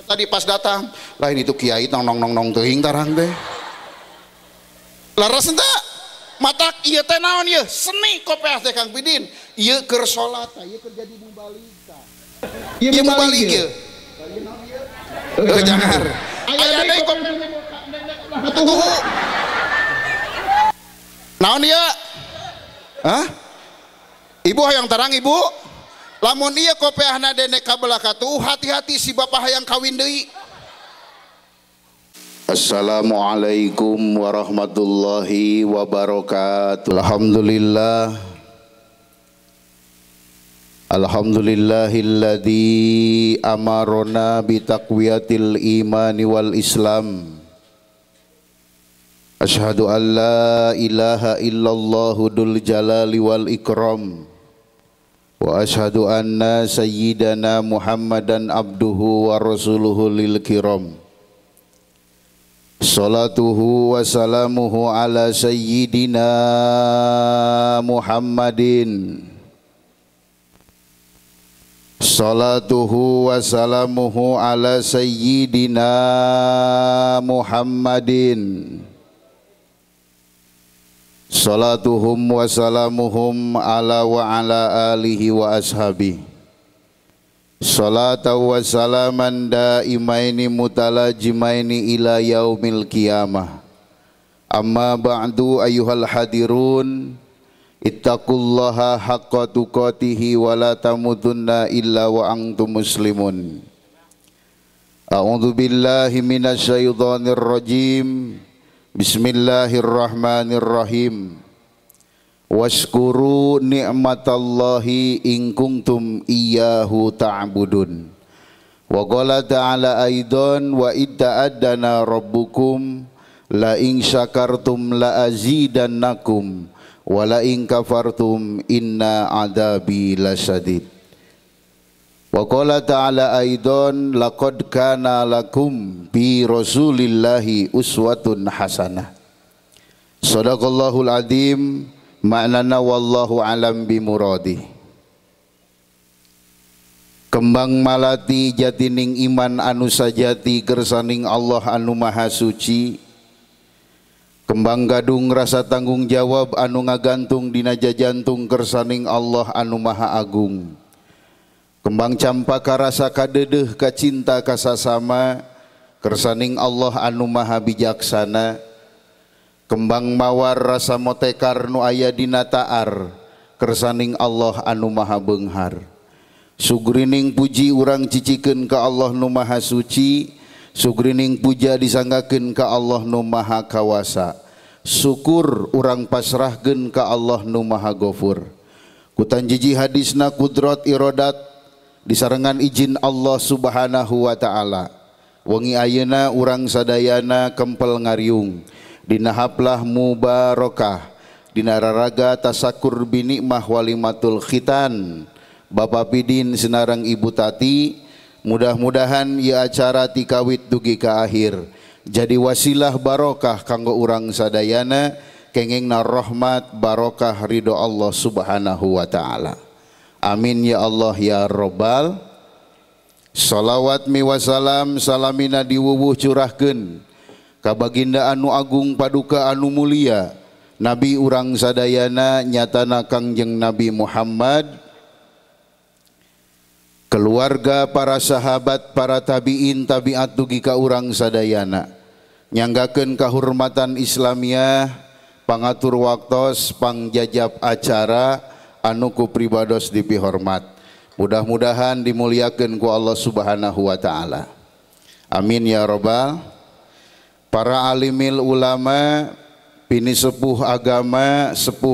tadi pas datang lain itu kiai nong nong nong nong teuing tarang teh laras entah matak ieu teh naon ieu seni kopeah teh Kang Pidin ieu keur salat ieu keur jadi mubalika ieu mubalik ieu jangan aya deui kopeah naon ieu hah ibu hayang tarang ibu lamun ieu kopeahna dene kabelah katuh hati-hati si bapak hayang kawin deui. Assalamualaikum warahmatullahi wabarakatuh. Alhamdulillahilladzi amarona bitaqwiyatil imani wal islam. Asyhadu an la ilaha illallah dzul jalali wal ikram. Wa asyhadu anna sayyidana Muhammadan abduhu wa rasuluhu lil kiram. Salatuhu wa salamuhu ala sayyidina Muhammadin. Salatuhu wa salamuhu ala sayyidina Muhammadin. Salatuhum wa salamuhum ala wa ala alihi wa ashabihi. Salata wa salaman daimaini mutalajimaini ila yaumil qiyamah. Amma ba'du ayyuhal hadirun ittaqullaha haqqa tuqatihi wa la tamutunna illa wa antum muslimun. A'udzu billahi minasy syaithanir rajim. Bismillahirrahmanirrahim. Washkuru ni'matallahi in kuntum iyyahu ta'budun. Wa qala ta'ala aidan wa itta'addana rabbukum la in syakartum la azidannakum wa la in kafartum inna adabi lasyadid. Wa qala ta'ala aidan laqad kana lakum bi rasulillahi uswatun hasanah. Shadaqallahul adzim. Ma'nana wallahu alam bimuradi. Kembang malati jatining iman anu sajati kersaning Allah anu maha suci. Kembang gadung rasa tanggung jawab anu ngagantung dina jajantung kersaning Allah anu maha agung. Kembang campaka rasa kadedeh kacinta kasasama kersaning Allah anu maha bijaksana. Kembang mawar rasa motekar nu aya dina taar kersaning Allah anu maha beunghar. Sugrining puji urang cicikeun ka Allah nu maha suci, sugrining puja disanggakeun ka Allah nu maha kawasa. Syukur urang pasrahkeun ka Allah nu maha ghafur. Ku tanjiji hadisna kudrat iradat disarengan izin Allah Subhanahu wa taala. Wengi ayeuna urang sadayana kempel ngariung dina haplah mubarakah dina raraga tasakur binikmah walimatul khitan. Bapak Pidin senarang Ibu Tati, mudah-mudahan ieu acara ti kawit dugi ka akhir jadi wasilah barokah kanggo urang sadayana, kengingna rahmat barokah ridho Allah Subhanahu wa taala. Amin ya Allah ya Rabbal. Salawat mi wasalam salamina diwuwuh curahkeun ka baginda anu agung paduka anu mulia Nabi urang sadayana nyatana Kangjeng Nabi Muhammad, keluarga, para sahabat, para tabiin tabiat dugi ka urang sadayana, nyanggakeun kahormatan Islamiyah, pangatur waktos, pangjajab acara anu ku pribados dipihormat. Mudah-mudahan dimuliakeun ku Allah Subhanahu wa taala. Amin ya rabbal. Para alimil ulama, pini sepuh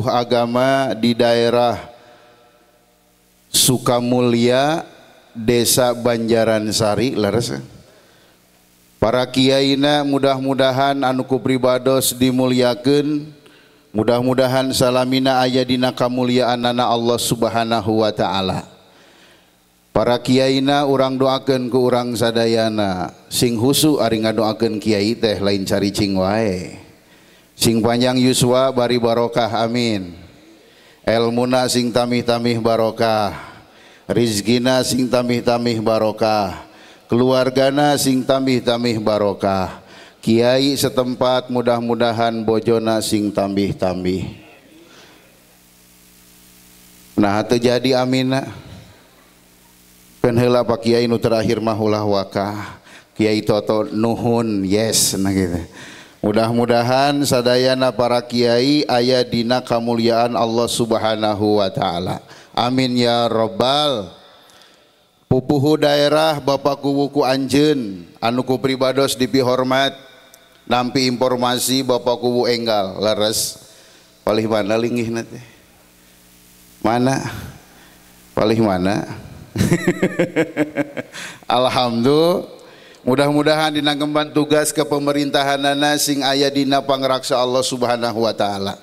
agama di daerah Sukamulya, Desa Banjaran Sari, leres. Para kiyaina mudah-mudahan anu ku pribados dimuliakeun, mudah-mudahan salamina aya dina kamuliaanana Allah Subhanahu wa taala. Para kiyaina urang doakeun ku urang sadayana, sing husu ari ngadoakeun kiai teh lain caricing wae. Sing panjang yuswa bari barokah amin. Elmuna sing tamih-tamih barokah, rizkina sing tamih-tamih barokah, keluargana sing tambih-tambih barokah, kiai setempat mudah-mudahan bojona sing tambih-tambih. Nah terjadi amina. Kan heula Pak Kiai nu terakhir mah ulah wakah. Kiai Toto nuhun yes nah gitu. Mudah-mudahan sadayana para kiai aya dina kamuliaan Allah Subhanahu wa taala. Amin ya rabbal. Pupuhu daerah Bapak Kuwuku Anjeun anu ku pribados dipihormat nampi informasi Bapak Kuwu enggal leres. Palih mana linggihna teh? Mana? Palih mana? Alhamdulillah, mudah-mudahan dina ngemban tugas kepemerintahanana sing aya dina pangraksa Allah Subhanahu wa taala.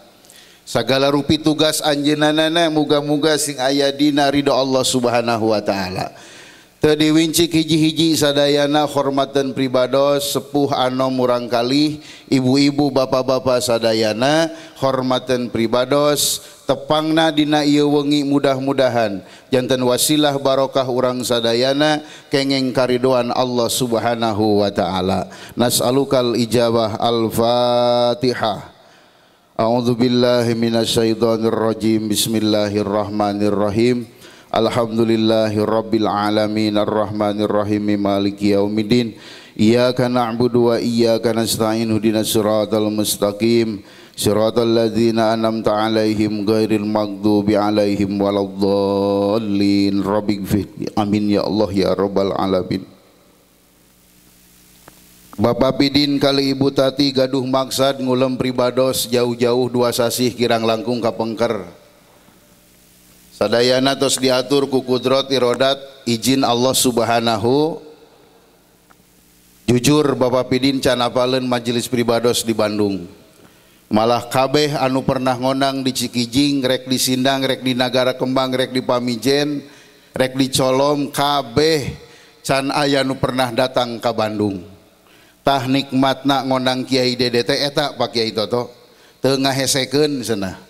Sagala rupi tugas anjeunana muga-muga sing aya dina ridho Allah Subhanahu wa taala. Teu diwincik hiji-hiji sadayana hormatan pribados sepuh anom murang kalih, ibu-ibu bapak-bapak sadayana hormatan pribados tepangna dina ieu wengi mudah-mudahan janten wasilah barokah urang sadayana kengeng karidoan Allah Subhanahu wa taala. Nas'alukal ijabah. Al-Fatihah. A'udzu billahi minasyaitonir rajim. Bismillahirrahmanirrahim. Alhamdulillahi rabbil alamin arrahmanir rahim maliki yaumiddin. Iyyaka na'budu wa iyyaka nasta'in ihdinas siratal mustaqim siratal ladzina an'amta 'alaihim ghairil maghdubi 'alaihim waladdallin. Rabbighfir. Amin ya Allah ya rabbal alamin. Bapak Pidin kali Ibu Tati gaduh maksad ngulem pribados jauh-jauh dua sasih kirang langkung kapengker. Sadayana tos diatur ku kudrat irodat izin Allah Subhanahu. Jujur Bapak Pidin can apaleun majelis pribados di Bandung. Malah kabeh anu pernah ngonang di Cikijing, rek di Sindang, rek di Nagara Kembang, rek di Pamijen, rek di Colom, kabeh can aya nu pernah datang ke Bandung. Tah nikmatna ngonang Kiai Dede teh eta Pak Kiai Toto. Teu ngahesekeun cenah.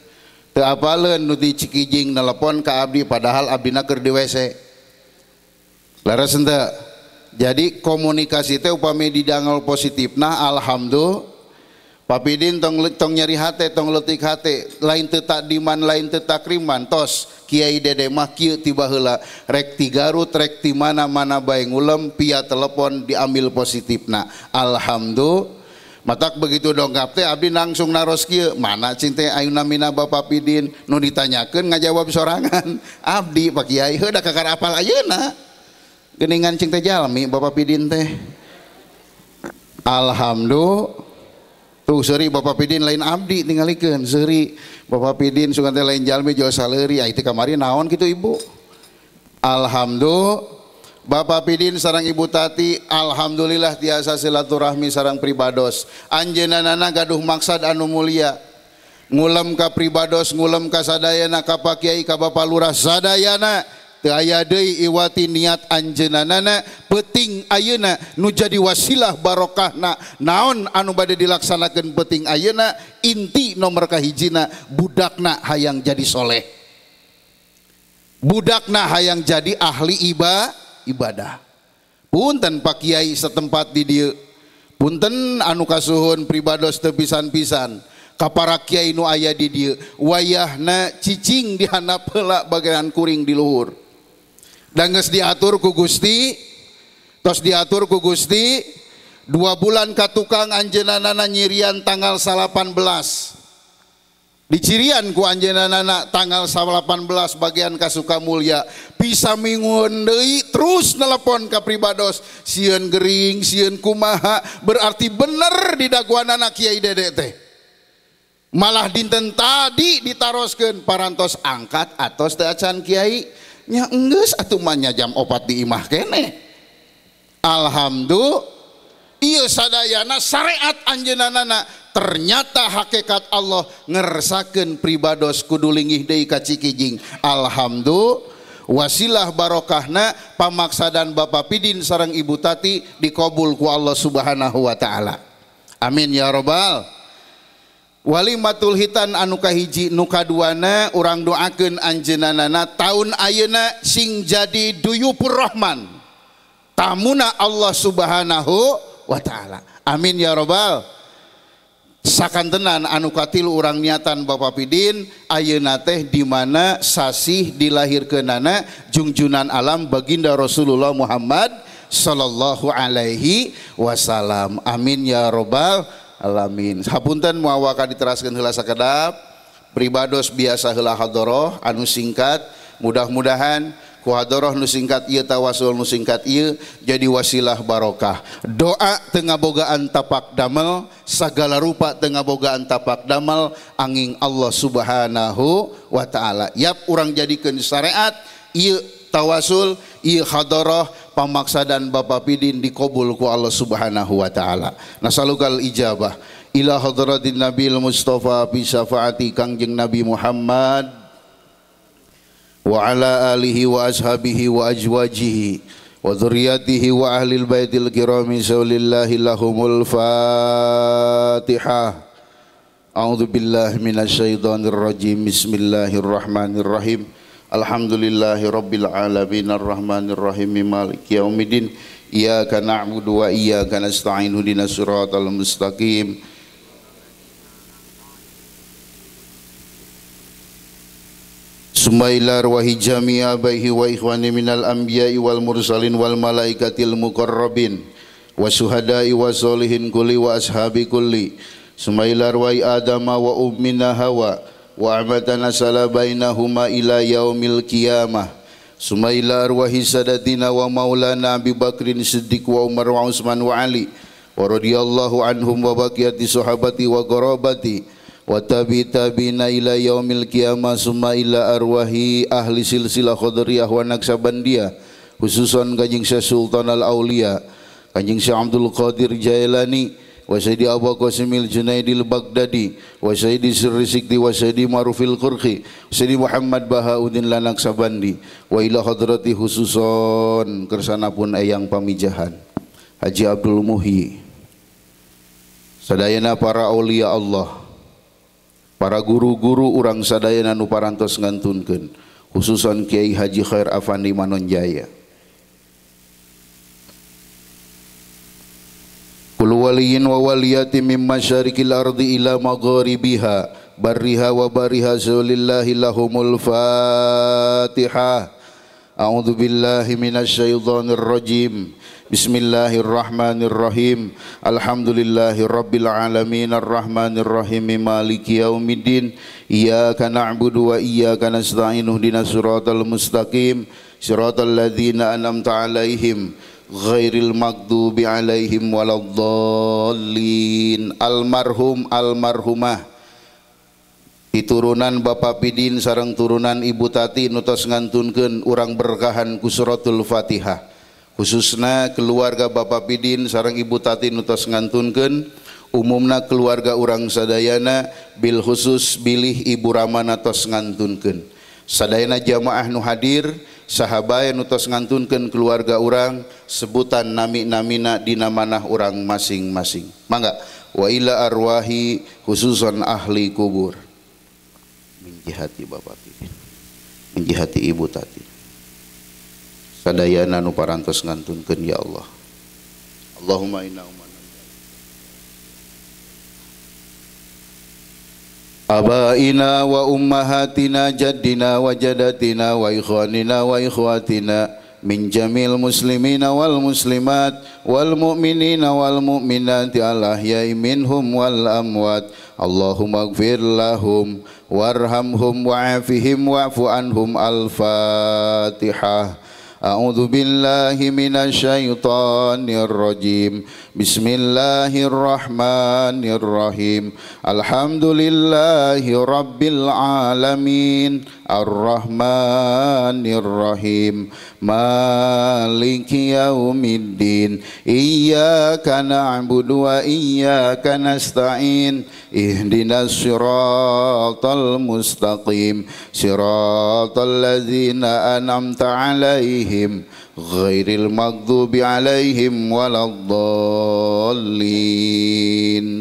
Teu apaleun nu di Cikijing nelpon ka abdi padahal abdina keur di WC. Laras henteu. Jadi komunikasi teh upami didangel positifna alhamdulillah. Pak Pidin tong nyari hate, tong leutik hate, lain teu takdiman, lain teu takriman, tos Kiai Dede mah kieu tiba heula, rek ti Garut, rek ti mana-mana bae ngulem, via telepon diambil positifna. Alhamdulillah. Matak begitu dongkap teh abdi langsung naros kieu, mana cing teh ayeuna mina Bapak Pidin nu ditanyakeun ngajawab sorangan. Abdi Pak Kiai heuh da kakar apal ayeuna. Geuningan cing teh jalmi Bapak Pidin teh. Alhamdulillah. Tuh seuri Bapak Pidin lain abdi tingalikeun seuri Bapak Pidin sugan teh lain jalmi jauh saleuri aya teh kamari naon kitu Ibu. Alhamdulillah. Bapak Pidin sareng Ibu Tati alhamdulillah tiasa silaturahmi sareng pribados. Anjeunana gaduh maksad anu mulia. Ngulem ka pribados, ngulem ka sadayana ka Pak Kiai ka Bapak Lurah sadayana teu aya deui iwati niat anjeunana peuting ayeuna nu jadi wasilah barokahna naon anu bade dilaksanakeun peuting ayeuna inti nomor kahijina budakna hayang jadi soleh, budakna hayang jadi ahli ibadah. Punten Pak Kiai setempat di dieu, punten anu kasuhun pribados teu pisan-pisan ka para kiai nu aya di dieu wayahna cicing dihandap heula bagean kuring di luhur. Dan geus diatur ku Gusti, tos diatur ku Gusti 2 bulan ka tukang anjeunana nyirian tanggal 18. Dicirian ku anjeunana tanggal 18 bagian ka Sukamulya. Bisa mingun deui terus nelpon ka pribados, sieun gering, sieun kumaha, berarti bener di daguanana Kiai Dede teh. Malah dinten tadi ditaroskeun parantos angkat atos teh acan Kiai nya enggeus atuh mah jam 4 di imah keneh. Alhamdulillah ieu sadayana syariat anjeunana ternyata hakikat Allah ngeresakeun pribados kudu linggih deui ka Cikijing. Alhamdulillah wasilah barokahna pamaksadan Bapak Pidin sareng Ibu Tati dikabul ku Allah Subhanahu wa taala. Amin ya rabbal. Walimatul hitan anu kahiji nu kaduana urang doakeun anjeunana taun ayeuna sing jadi duyupur rahman, tamuna Allah Subhanahu wa taala. Amin ya robbal. Sakantenan anu katilu urang niatan Bapak Pidin ayeuna teh di mana sasih dilahirkeunana junjunan alam baginda Rasulullah Muhammad sallallahu alaihi wasallam. Amin ya robbal alamin. Hapunten moal ka diteraskeun heula sakedap pribados biasa heula hadoroh anu singkat, mudah-mudahan ku hadoroh nu singkat ieu tawasul nu singkat ieu jadi wasilah barokah. Doa teu ngabogaan tapak damel, sagala rupa teu ngabogaan tapak damel angin Allah Subhanahu wa taala. Yap urang jadikeun syariat ieu tawasul, ieu hadoroh pamaksadan Bapak Pidin dikabul ku Allah Subhanahu wa taala. Nasalukal ijabah ila hadratin Nabil Mustafa bi syafaati Kangjeng Nabi Muhammad wa ala alihi wa ashabihi wa ajwajihi wa dzurriyyatihi wa ahlil baitil kirami sallallahu lahumul fatihah. A'udzu billahi minasyaitonir rajim. Bismillahirrahmanirrahim. Alhamdulillahi rabbil alamin arrahmanir rahim maliki yaumiddin. Iyyaka na'budu wa iyyaka nasta'in ihdinas siratal mustaqim. Sumailar wahi jami'a baihi wa ikhwani minal anbiya'i wal mursalin wal malaikatil muqarrabin wa syuhada'i wa solihin kulli wa ashabi kulli. Sumailar wahi adama wa ummina hawa wa amatana salabainahuma ila yaumil qiyamah. Sumailar wahi sadatina wa maulana Abi Bakrin Siddiq wa Umar wa Utsman wa Ali wa radhiyallahu anhum wa baqiyati sahabati wa qarabati wa tabi'ina ila yaumil qiyamah. Summa ila arwahi ahli silsilah qadariyah wa naksabandiyah, khususan Kanjeng Syekh Sultan Al-Aulia Kanjeng Syekh Abdul Qadir Jailani wa Sayyidi Abu Qasimil Junaidil Baghdadi wa Sayyidi Sirri Sikti wa Sayyidi Marufil Qurqi Sayyidi Muhammad Bahauddin Lanaksabandi wa ila hadrati khususon kersanapun eyang pamijahan Haji Abdul Muhyi, sadayana para aulia Allah, para guru-guru urang sadayana nu parantos ngantunkeun, khususan Kiai Haji Khair Afandi Manonjaya. Kul waliyin wa waliyati min masyarikil ardi ila magharibiha barriha wa bariha lillahi lahumul fatihah. A'udzu billahi minasyaitonir rajim. Bismillahirrahmanirrahim. Alhamdulillahi rabbil alamin arrahmanir rahim maliki yaumiddin. Iyyaka na'budu wa iyyaka nasta'in ihdinas siratal mustaqim siratal ladzina an'amta 'alaihim ghairil maghdubi 'alaihim waladdallin. Almarhum almarhumah diturunan Bapak Pidin sareng turunan Ibu Tati nutos ngantunkeun urang berkahan ku suratul Fatihah, khususna keluarga Bapak Pidin sareng Ibu Tati nutos ngantunkeun, umumna keluarga urang sadayana bil khusus bilih Ibu Ramana tos ngantunkeun. Sadayana jamaah nu hadir sahabae nutos ngantunkeun keluarga urang sebutan nami-namina dina manah urang masing-masing. Mangga wa ila arwahi khususan ahli kubur menjihati Bapak Pidin, menjihati Ibu Tati, sadayana nu parantos ngantunkeun ya Allah. Allahumma inna abaina wa ummahatina jaddina wa jadatina wa ikhwanina wa ikhwatina min jamil muslimina wal muslimat wal mu'minina wal mu'minati al ahya'i minhum wal amwat. Allahumma ighfir lahum warhamhum wa'afihim wa'fu anhum. Al-Fatihah. A'udzu billahi minasyaitonir rajim. Bismillahirrahmanirrahim. Alhamdulillahi rabbil alamin arrahmanir rahim maliki yaumiddin. Iyyaka na'budu wa iyyaka nasta'in ihdinas siratal mustaqim siratal ladzina an'amta 'alaihim ghairil maghdubi 'alaihim waladdallin.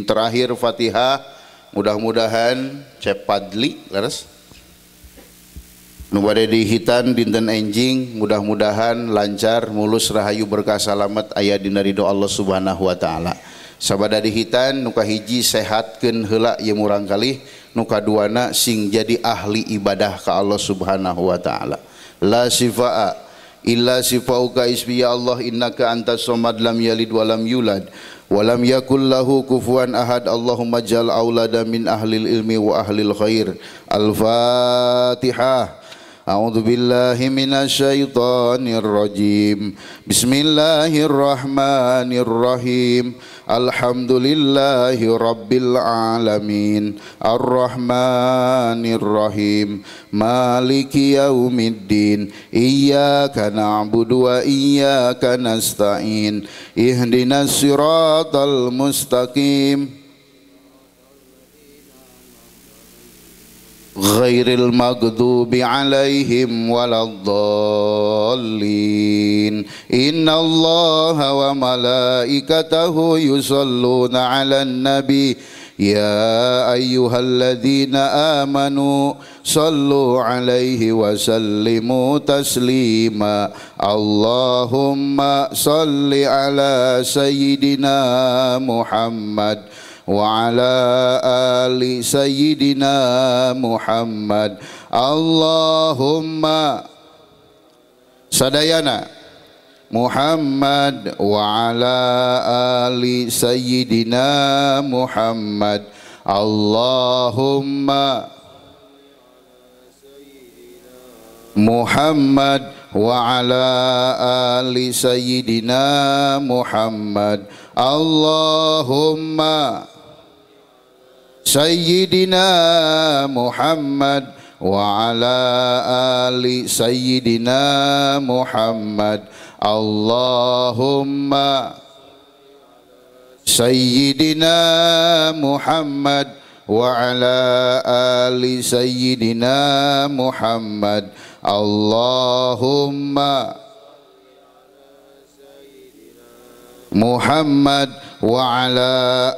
Terakhir Fatihah, mudah-mudahan Cep Padli laras Nu bade dihitan dinten enjing mudah-mudahan lancar mulus rahayu berkah salamet aya dina ridho Allah Subhanahu wa taala. Sabada dihitan nu kahiji sehatkeun heula ieu murang kalih, nu kaduana sing jadi ahli ibadah ka Allah Subhanahu wa taala. La sifaa illa sifauka ismi ya Allah innaka antas samad lam yalid wa lam yulad wa lam yakul lahu kufuwan ahad. Allahumma jal aulada min ahlil ilmi wa ahlil khair. Al-Fatihah. A'udzu billahi minasyaitonir rajim. Bismillahirrahmanirrahim. Alhamdulillahi rabbil alamin. Arrahmanir rahim. Maliki yaumiddin. Iyyaka na'budu wa iyyaka nasta'in. Ihdinas siratal mustaqim. Ghairil maghdubi alaihim waladdallin. Innallaha wa malaikatahu yusalluna 'alan nabi. Ya ayyuhalladzina amanu sallu 'alaihi wa sallimu taslima. Allahumma salli 'ala sayyidina Muhammad wa ala ali sayyidina Muhammad. Allahumma sadayana Muhammad wa ala ali sayyidina Muhammad. Allahumma Muhammad wa ala ali sayyidina Muhammad. Allahumma Sayyidina Muhammad wa ala ali Sayyidina Muhammad. Allahumma Sayyidina Muhammad wa ala ali Sayyidina Muhammad. Allahumma Muhammad wa ala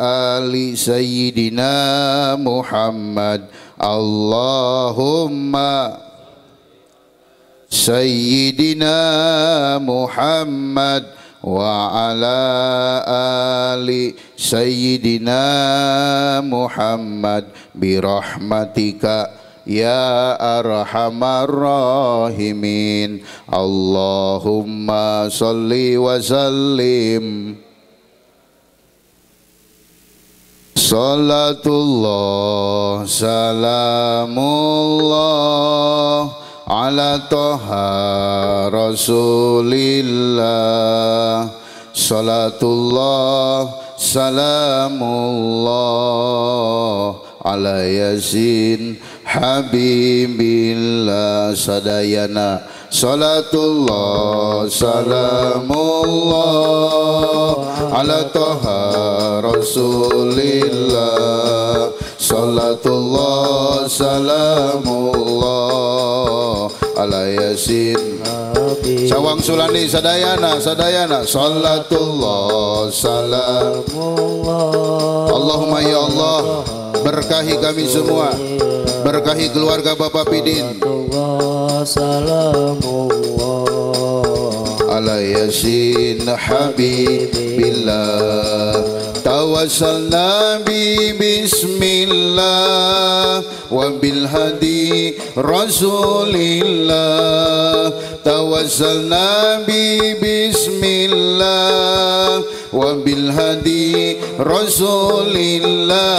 ali sayyidina Muhammad. Allahumma sayyidina Muhammad wa ala ali sayyidina Muhammad birahmatika ya arhamar rahimin. Allahumma salli wa sallim. Salatullah salamullah ala toha rasulillah. Salatullah salamullah ala yasin habibillah. Sadayana salatullah salamullah ala toha rasulillah. Salatullah salamullah ala yasin. Sawang sulani sadayana sadayana salatullah salamullah. Allahumma ya Allah berkahi kami semua, berkahi keluarga Bapak Pidin. Ala yasin habibillah. Tawassalna bi bismillah wa bil hadi rasulillah. Tawassalna bi bismillah wa bil hadi rasulillah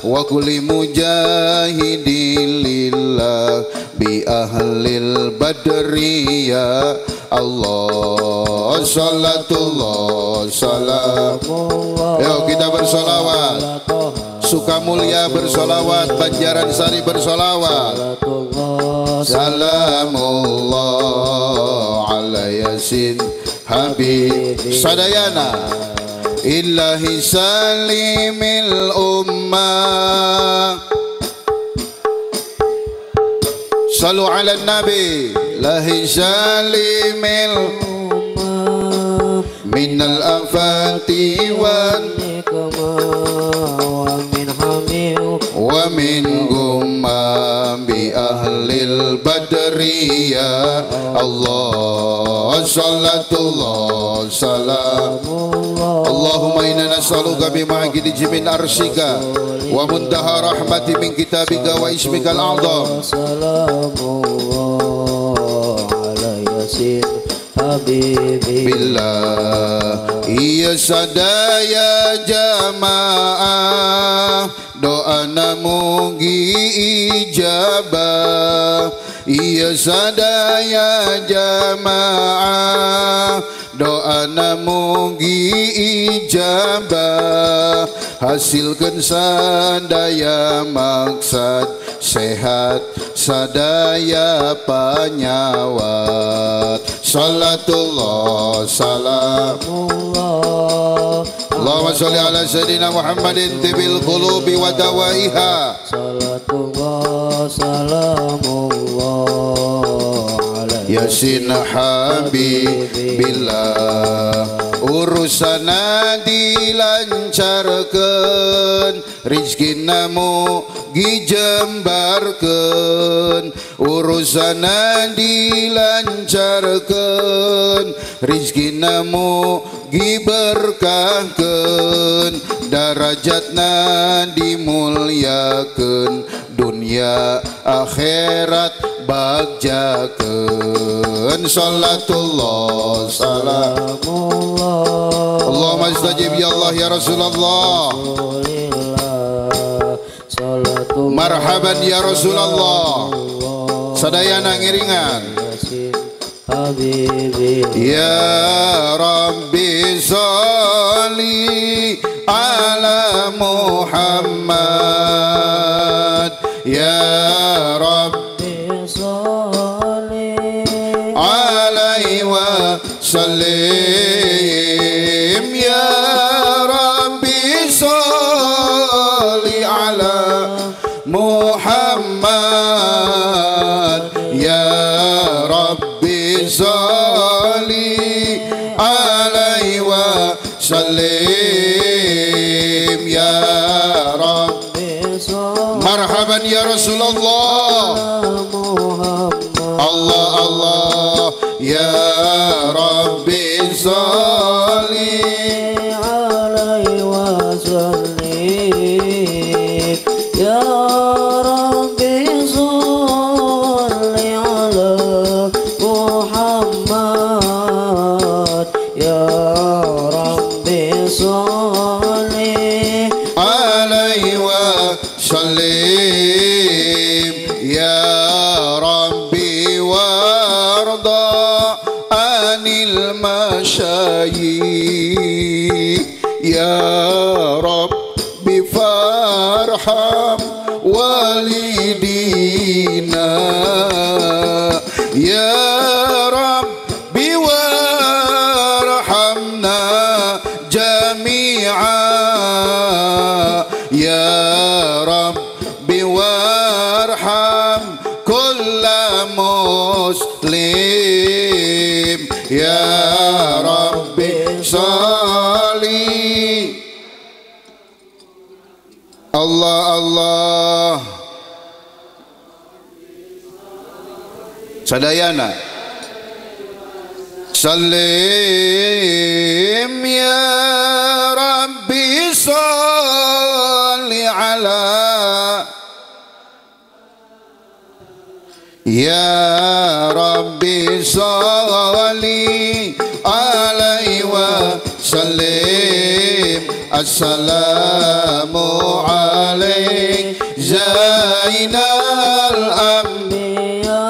wa kulli mujahidin lillah bi ahlil badri ya Allah. Salatullah salamullah. Yuk kita bersolawat. Sukamulya bersolawat, Banjaran Sari bersolawat. Salamullah ala yasin habib. Sadayana illahi salimil ummah. Salu ala nabi lahi salimil ummah minal afati wa min gumma bi ahlil bayt badriya Allah salatullah salamullah Allahumma inna nas'aluka bima'akidi jimin arsika wa muntaha rahmati min kitabika wa ismikal a'zam salamullah ala yasin habibi billah iya sadaya jamaah doa namugi ijabah iya sadaya jamaah doa namugi ijabah hasilkan sadaya maksad sehat sadaya panyawat salatullah salamullah Allahumma sholli ala sayyidina Muhammadin tibil qulubi wa dawaiha salatullah salamullah yasin habibillah urusana dilancarkan rizkina mugi jembarkan urusana dilancarkan rizkina mugi berkahkan darajatna dimuliakan dunia akhirat bagjakan salatullah salamullah Allahumma istajib ya Allah ya Rasulullah marhaban ya Rasulullah sadayana ngiringan ya Rabbi sholli ala Muhammad ya Rabbi sholli alaihi wa sallim ya Rabbi sholli ala Muhammad ya Rabbi sholli alaihi wa sallim ya Rabbi marhaban ya Rasulullah Allah Allah ya Rabbi sholli alaihi wa sallim ya Rabbi sholli ala Muhammad ya Rabbi sholli alaihi wa sallim ya Rabbi warda anil masyayikh ya Rabbi farham walidina ya Rabbi warhamna jami'a ya Rabbi warham kulla muslim ya Rabbi sholli Allah Allah sadayana sallim ya Rabbi sholli ala ya Rabbi sholli alaihi wa sallim assalamu alaik zainal anbiya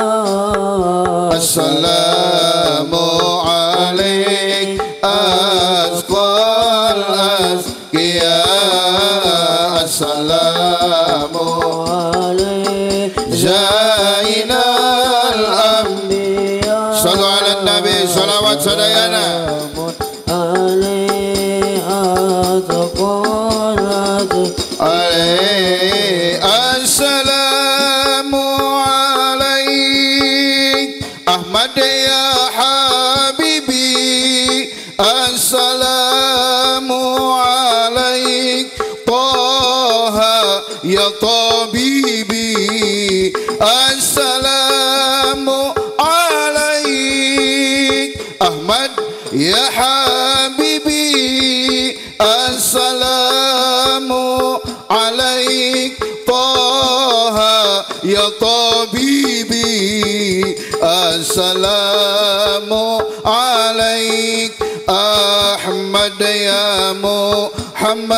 assalamu alaik asqal asqiya assalamu alaik zainal anbiya sallu ala nabi salawat sadayana assalamu alaik Ahmad ya habibi assalamu alaik Taha ya tabibi assalamu assalamu alaik Ahmad ya Muhammad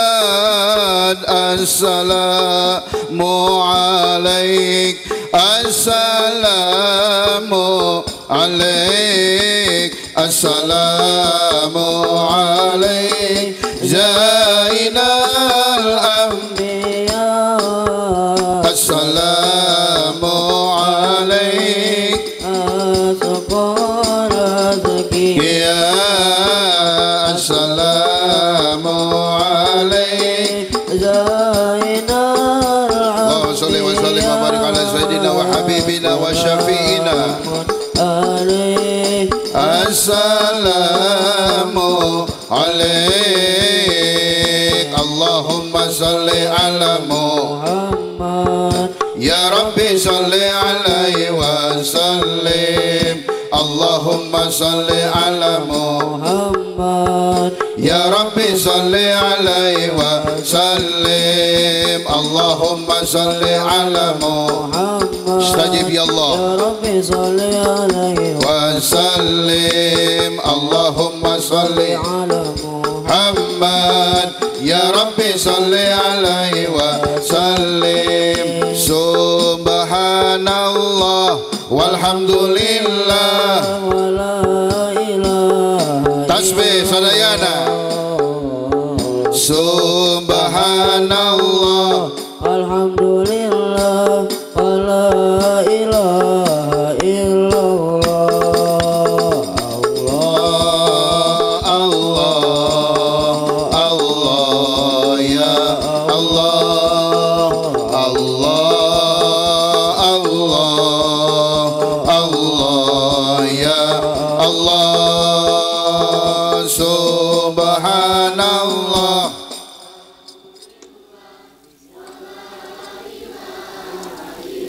assalamu alaik assalamu alaik assalamu alaik Zainal Anbiya assalamu alaik asqal rezeki ya assalamu alaik Zainal Allahumma shalli wa sallim wa barik ala sayyidina wa habibina wa syafi'ina assalamu alaik Allahumma shalli ala Muhammad ya Rabbi shalli alaihi wa sallim Allahumma shalli ala Muhammad ya Rabbi shalli alaihi wa sallim Allahumma shalli ala Muhammad istajib ya Allah ya Rabbi shalli alaihi wa sallim Allahumma shalli ala Muhammad ya Rabbi shalli alaihi wa sallim subhanallah walhamdulillah tasbih sadayana subhanallah alhamdulillah wala ilaha illallah Allah Allah ya Allah Allah Allah ya Allah subhanallah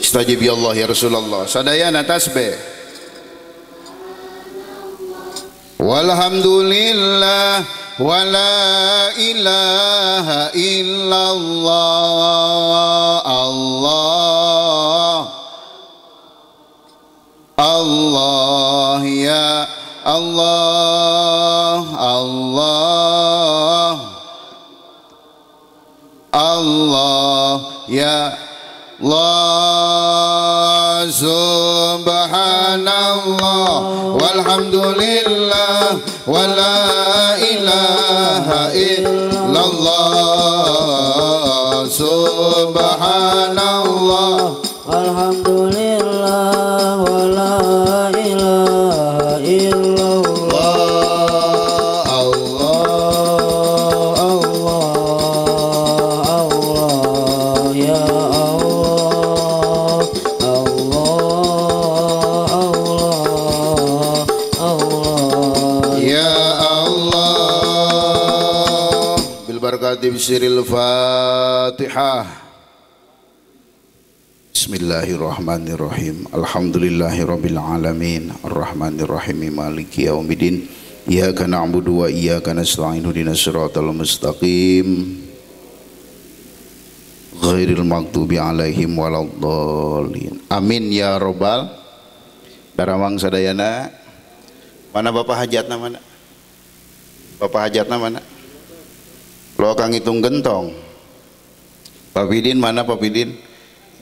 istajib ya Allah ya Rasulullah sadayana tasbih walhamdulillah wala ilaha illallah Allah Allah ya Allah Allah Allah ya Allah subhanallah walhamdulillah wala ilaha illallah subhanallah alhamdulillah wala ilaha illallah Allah Allah Allah ya Allah Allah Allah ya Allah bil barakati bisiril Fatihah. Bismillahirrahmanirrahim. Alhamdulillahirabbil alamin. Arrahmanirrahim. Maliki yaumiddin. Iyyaka na'budu wa iyyaka nasta'in. Ihdinas siratal mustaqim. Ghairil maghdubi alaihim waladdallin. Amin ya rabbal darawang sadayana. Mana Bapak hajatna mana? Bapak hajatna mana? Lo kang hitung gentong. Pak Bidin mana Pak Bidin?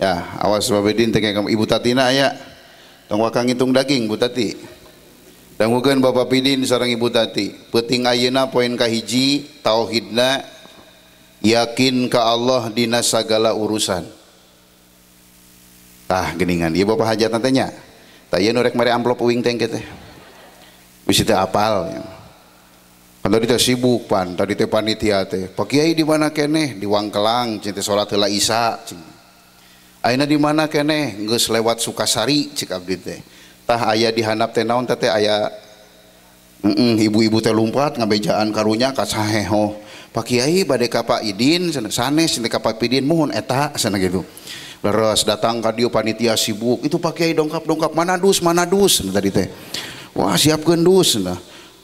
Ya, awas Pak Bidin teh kamu Ibu Tatina aya. Tong wakang hitung daging Bu Tati. Dangukeun Bapak Bidin sareng Ibu Tati. Peuting ayeuna poin kahiji tauhidna yakin ka Allah dina sagala urusan. Tah geuningan ieu Bapak hajat teh nya. Tah ieu nu rek mare amplop uing teh teh. Bisi teh apal ya. Kan tadi teh sibuk pan, tadi teh panitia teh. Pak Kiai di mana keneh? Di Wangkelang, cing teh salat heula Isya cing. Ayeuna di mana keneh? Geus lewat Sukasari cik abdi teh. Tah aya di handap teh naon teh aya ibu-ibu teh lumpat ngabejaan karunya ka saheho. Pak Kiai bade ka Pak Idin sanes teh ka Pak Idin muhun eta sana gitu. Leres datang ka dieu panitia sibuk. Itu Pak Kiai dongkap mana dus tadi teh. Wah siapkeun dus nah.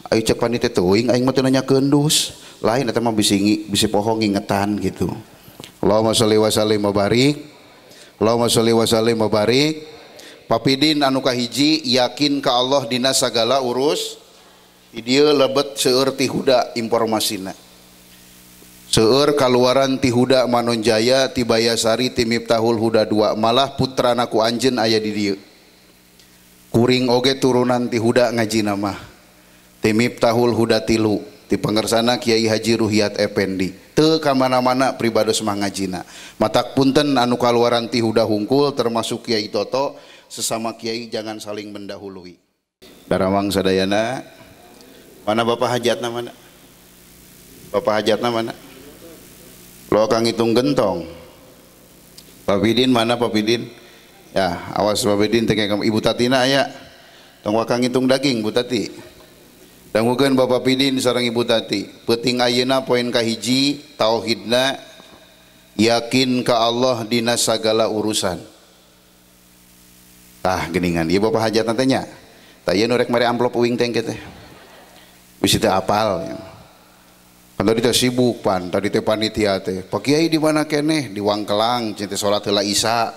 Ayo cek panitia teuing aing mah teu nanyakeun dus. Lain eta mah bisi pohong ngingetan gitu. Allahumma sholli wa sallim wa barik. Allahumma sholli wa sallim wa barik. Papidin anu kahiji yakin ka Allah dina sagala urus. Dia lebet seueur ti huda informasina. Seueur kaluaran ti huda Manonjaya ti Bayasari ti Miftahul Huda 2 malah putrana ku anjeun aya di dieu. Kuring oge turunan ti huda ngajina mah. Ti Miftahul Huda 3 ti pangersana Kiai Haji Ruhiyat Effendi. Teu ka mana-mana pribados mah ngajina. Matak punten anu kaluaran ti huda hungkul termasuk Kiai Toto, sesama kiai jangan saling mendahului. Darawang sadayana. Mana bapak hajatna mana? Bapak hajatna mana? Lo kang hitung gentong. Pak Bidin mana Pak Bidin? Ya, awas Pak Bidin teh Ibu Tatina aya. Tong wakang hitung daging Bu Tati. Dangukeun Bapak Bidin sareng Ibu Tati. Peuting ayeuna poin kahiji tauhidna yakin ka Allah dina sagala urusan. Tah geuningan ieu bapak hajatna teh nya. Tah ieu nu rek mare amplop uing teh teh. Bisi teh apal. Kan tadi teh sibuk pan, tadi teh panitia teh. Pak Kiai di mana keneh? Di Wangkelang, cing teh salat heula Isya.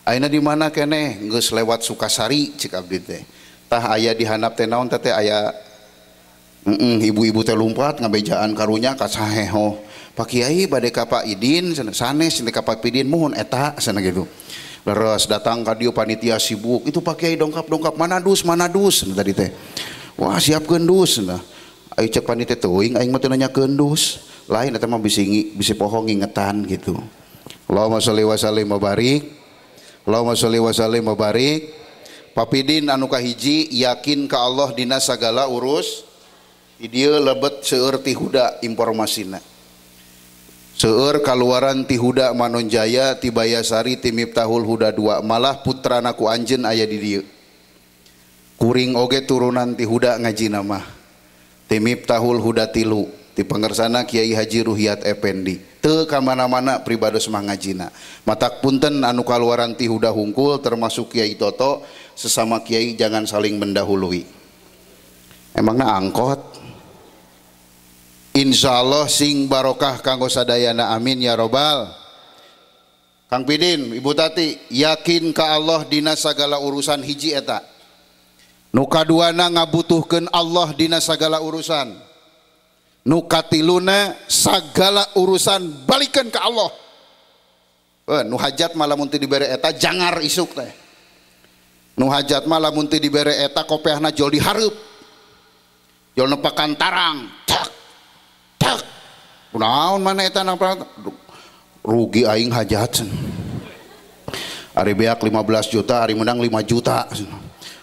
Ayeuna di mana keneh? Geus lewat Sukasari cik abdi teh. Tah aya di handap teh naon teh aya ibu-ibu teh lumpat ngabejaan karunya ka saheho. Pak Kiai bade ka Pak Idin sanes teh ka Pak Pidin mohon eta sana gitu. Leres datang ka dieu panitia sibuk. Itu Pak Kiai dongkap mana dus tadi teh. Wah siapkeun dus nah. Ayo cek panitia teuing aing mah teu nanyakeun dus. Lain eta mah bisi poho ngingetan gitu. Allahumma sholli wa sallim wa barik. Allahumma sholli wa sallim wa barik. Papidin anu kahiji yakin ka Allah dina sagala urus. Dieu lebet seueur ti huda informasina. Seueur kaluaran ti huda Manonjaya ti Bayasari ti Miftahul Huda 2 malah putrana ku anjeun aya di dieu. Kuring oge turunan ti huda ngajina mah. Ti Miftahul Huda 3 ti pangersana Kiai Haji Ruhiyat Effendi. Teu ka mana-mana pribados mah ngajina. Matak punten anu kaluaran ti huda hungkul termasuk Kiai Toto, sesama kiai jangan saling mendahului. Emangna angkot? Insyaallah sing barokah kanggo sadayana amin ya robbal. Kang Pidin, Ibu Tati, yakin ka Allah dina sagala urusan hiji eta. Nu kaduana ngabutuhkeun Allah dina sagala urusan. Nu katiluna sagala urusan balikeun ka Allah. Nu hajat mah lamun teu dibere eta jangar isuk teh. Nu hajat mah lamun teu dibere eta kopeahna jol dihareup. Jol nepakan tarang. Tak. Tak. Kunaon mana eta nang rugi aing hajat. Ari beak 15 juta, ari menang 5 juta.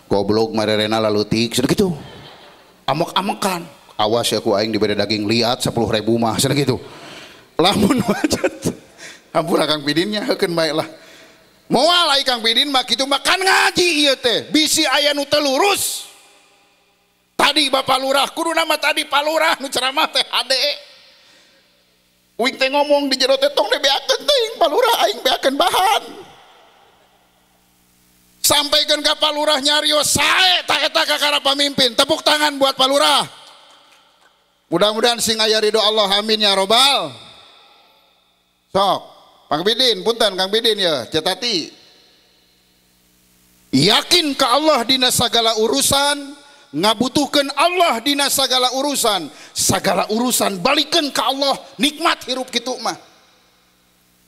Goblok marerena lalutik cenah kitu. Amok-amokan. Awas ya ku aing dibere daging liat 10.000 mah cenah kitu. Lamun hajat. Ampun Kang Pidinnya heukeun bae lah. Moal ai Kang Pidin mah kitu makan ngaji ieu teh. Bisi aya nu teu lurus. Tadi Bapak Lurah, kudu nama tadi Pak Lurah nu ceramah teh ade. Uing teh ngomong di jero teh tong beakeun teuing Pak Lurah aing beakeun bahan. Sampaikan ke Pak Lurah nyarios sae tak eta kakara pamimpin. Tepuk tangan buat Pak Lurah. Mudah-mudahan sing aya ridho Allah amin ya robbal. Sok, Kang Bidin, punten Kang Bidin ya, Cetati. Yakin ka Allah dina sagala urusan, ngabutuhkeun Allah dina sagala urusan balikeun ka Allah, nikmat hirup kitu mah.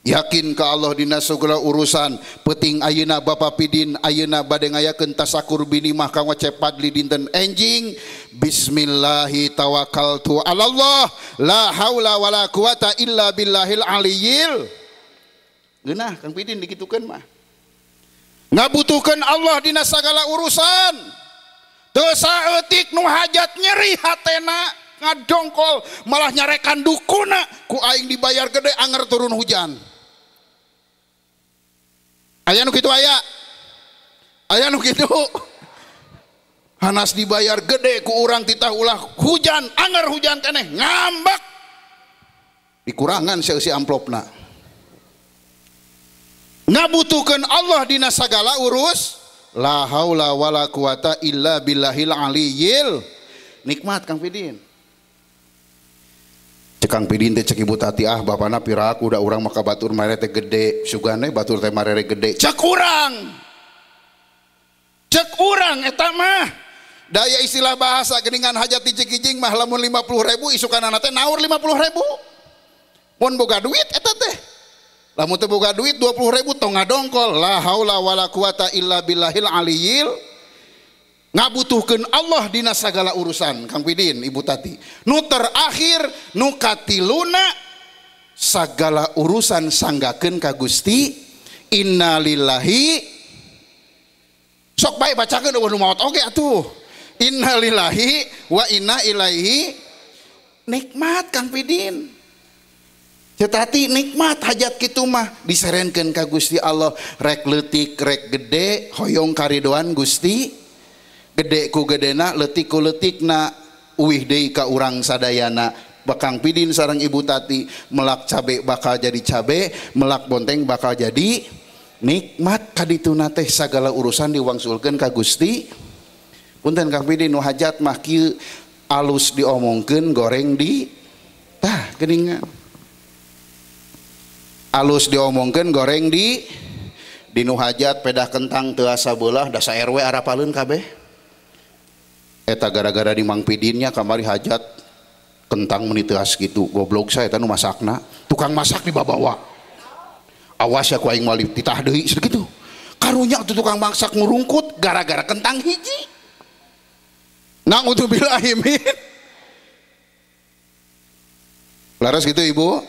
Yakin ka Allah dina sagala urusan, peuting ayeuna Bapak Pidin ayeuna bade ngayakeun tasakur bini mah kang cepadli dinten enjing. Bismillahi tawakkaltu 'alallah la haula wala quwata illa billahil aliyil. Geunah Kang Pidin dikitukeun mah. Ngabutuhkeun Allah dina sagala urusan. Teu saeutik nu hajat nyeri hatena ngadongkol malah nyarekan dukuna ku aing dibayar gede anger turun hujan. Aya nu kitu aya nu kitu hanas dibayar gede ku urang titah ulah hujan anger hujan keneh ngambek dikurangan si amplopna. Ngabutuhkeun Allah dina sagala urus la haula wala quwata illa billahil aliyil. Nikmat Kang Pidin. Cek Kang Pidin teh cek Ibu Tati ah bapana piraku udah urang maka batur marere teh gede sugane batur teh marere gede cek urang cek urang eta mah daya istilah bahasa geningan hajat di Cikijing mah lamun 50.000 isukanana teh naur 50.000 mun boga duit eta teh lamun teu boga duit 20.000 tong ngadongkol la haula wala quwata illa billahil aliyil ngabutuhkeun Allah dina sagala urusan. Kang Pidin, Ibu Tati, nu terakhir nu katiluna sagala urusan sanggakeun ka Gusti innalillahi sok bae bacakeun nu maot oge atuh innalillahi wa inna ilaihi nikmat. Kang Pidin Tati nikmat hajat kitu mah diserenkeun ka Gusti Allah rek leutik rek gede hoyong karidoan Gusti gede ku gedena leutik ku leutikna uwih deui ka urang sadayana. Kang Pidin sareng Ibu Tati melak cabe bakal jadi cabe melak bonteng bakal jadi nikmat kadituna teh sagala urusan diwangsulkeun ka Gusti. Punten Kang Pidin nu hajat mah kieu alus diomongkeun goreng di tah geuningan alus diomongkeun goreng di nu hajat pedah kentang teu asa beulah dasa RW arapaleun kabeh eta gara-gara di Mang Pidinnya kamari hajat kentang menit teas gitu goblok saya eta nu masakna tukang masak dibawa awas ya ku aing malih titah deui sakitu karunya tuh tukang masak ngurungkut gara-gara kentang hiji nang udzubillahi min laras gitu Ibu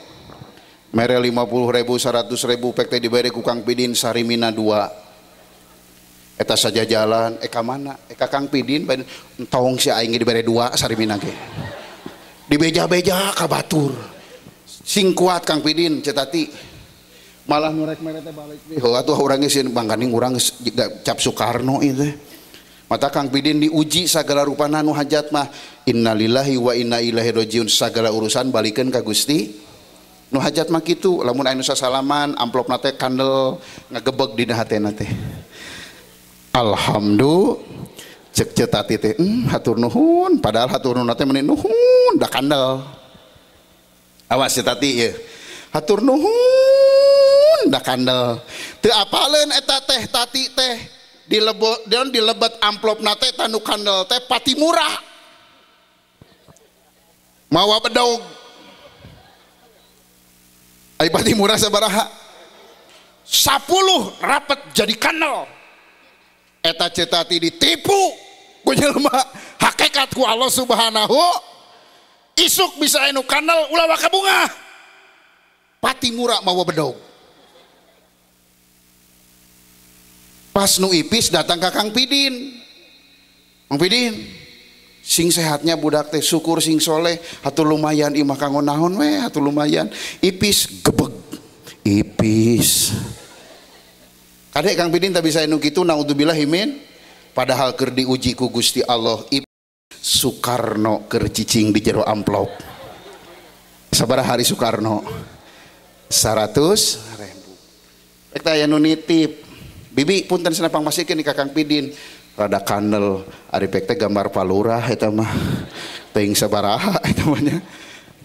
mere 50.000 100.000 pek teh dibere ku Kang Pidin sarimina 2 eta saja jalan ka mana ka Kang Pidin tong si aing dibere 2 sarimina ge dibeja-beja ka batur sing kuat Kang Pidin cetati malah nurek mere teh balik deui heuh atuh urang geus bangkaning urang cap Soekarno ieu teh mata Kang Pidin diuji sagala rupana nu hajat mah innalillahi wa inna ilaihi rajiun sagala urusan balikeun ka Gusti nu hajat mah kitu lamun aya nu sasalaman amplopna teh kandel ngagebeg dina hatena teh alhamdulillah cek cetati teh hatur nuhun padahal hatur nuhun teh meni nuhun da kandel awas cetati ieu hatur nuhun da kandel teu apaleun eta teh tati teh dilebet amplopna teh tanu kandel teh pati murah mawa bedog ai pati murah sabaraha 10 rapet jadi kandel eta cetati ditipu ku jelema hakikat ku Allah Subhanahu isuk bisa anu kandel ulah waka bunga pati murah mawa bedog pas nu ipis datang ke Kang Pidin Kang Pidin sing sehatnya budak teh syukur sing soleh hatur lumayan imah kanggo naon we hatur lumayan ipis gebeg ipis kadek Kang Pidin tak bisa anu kitu naudzubillahi min padahal keur diuji ku Gusti Allah Soekarno keur cicing di jero amplop sabaraha hari Soekarno 100.000 rek aya nu nitip bibi punten cenah pangmasikeun di Kang Pidin rada kandel ari pek teh gambar palurah eta mah teuing sabaraha eta mah nya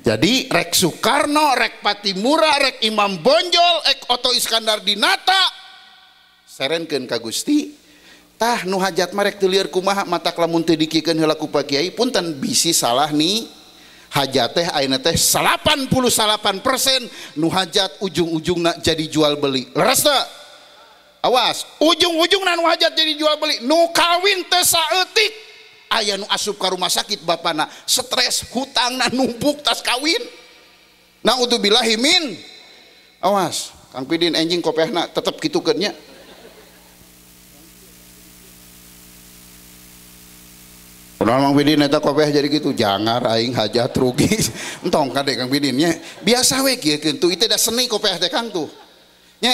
jadi rek Soekarno rek Patimura rek Imam Bonjol rek Oto Iskandar Dinata serenkeun ka Gusti tah nu hajat mah rek teu lieur kumaha matak lamun teu dikikeun heula ku Pak Kiai punten bisi salah ni hajat teh ayeuna teh 88% nu hajat ujung-ujungna jadi jual beli leres teu awas ujung-ujungna nu hajat jadi jual beli nu kawin teh saeutik aya nu asup ka rumah sakit bapana stres hutangna numpuk tas kawin naudzubillahi min awas Kang Pidin enjing kopehna tetep kitukeun nya udah Mang Pidin eta kopeh jadi gitu jangar aing hajat rugi entong kadek Kang Pidin nya biasa we kieu kitu itu da seni kopeh teh Kang tuh nya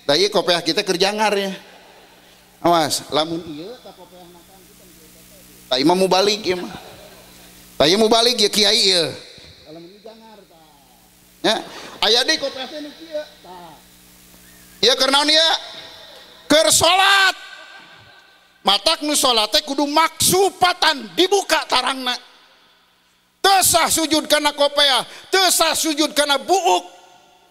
da ieu kopeh kita keur jangar nya awas lamun ieu ta kopehna Kang kita ta imam mau balik ieu mah ta ieu mau balik ya kiai ieu lamun ieu jangar ta nya aya deui kopeh teh nu kieu ta ieu keur naon ieu keur salat matak nu salat teh kudu maksupatan dibuka tarangna teu sah sujud kana kopiah teu sah sujud kana buuk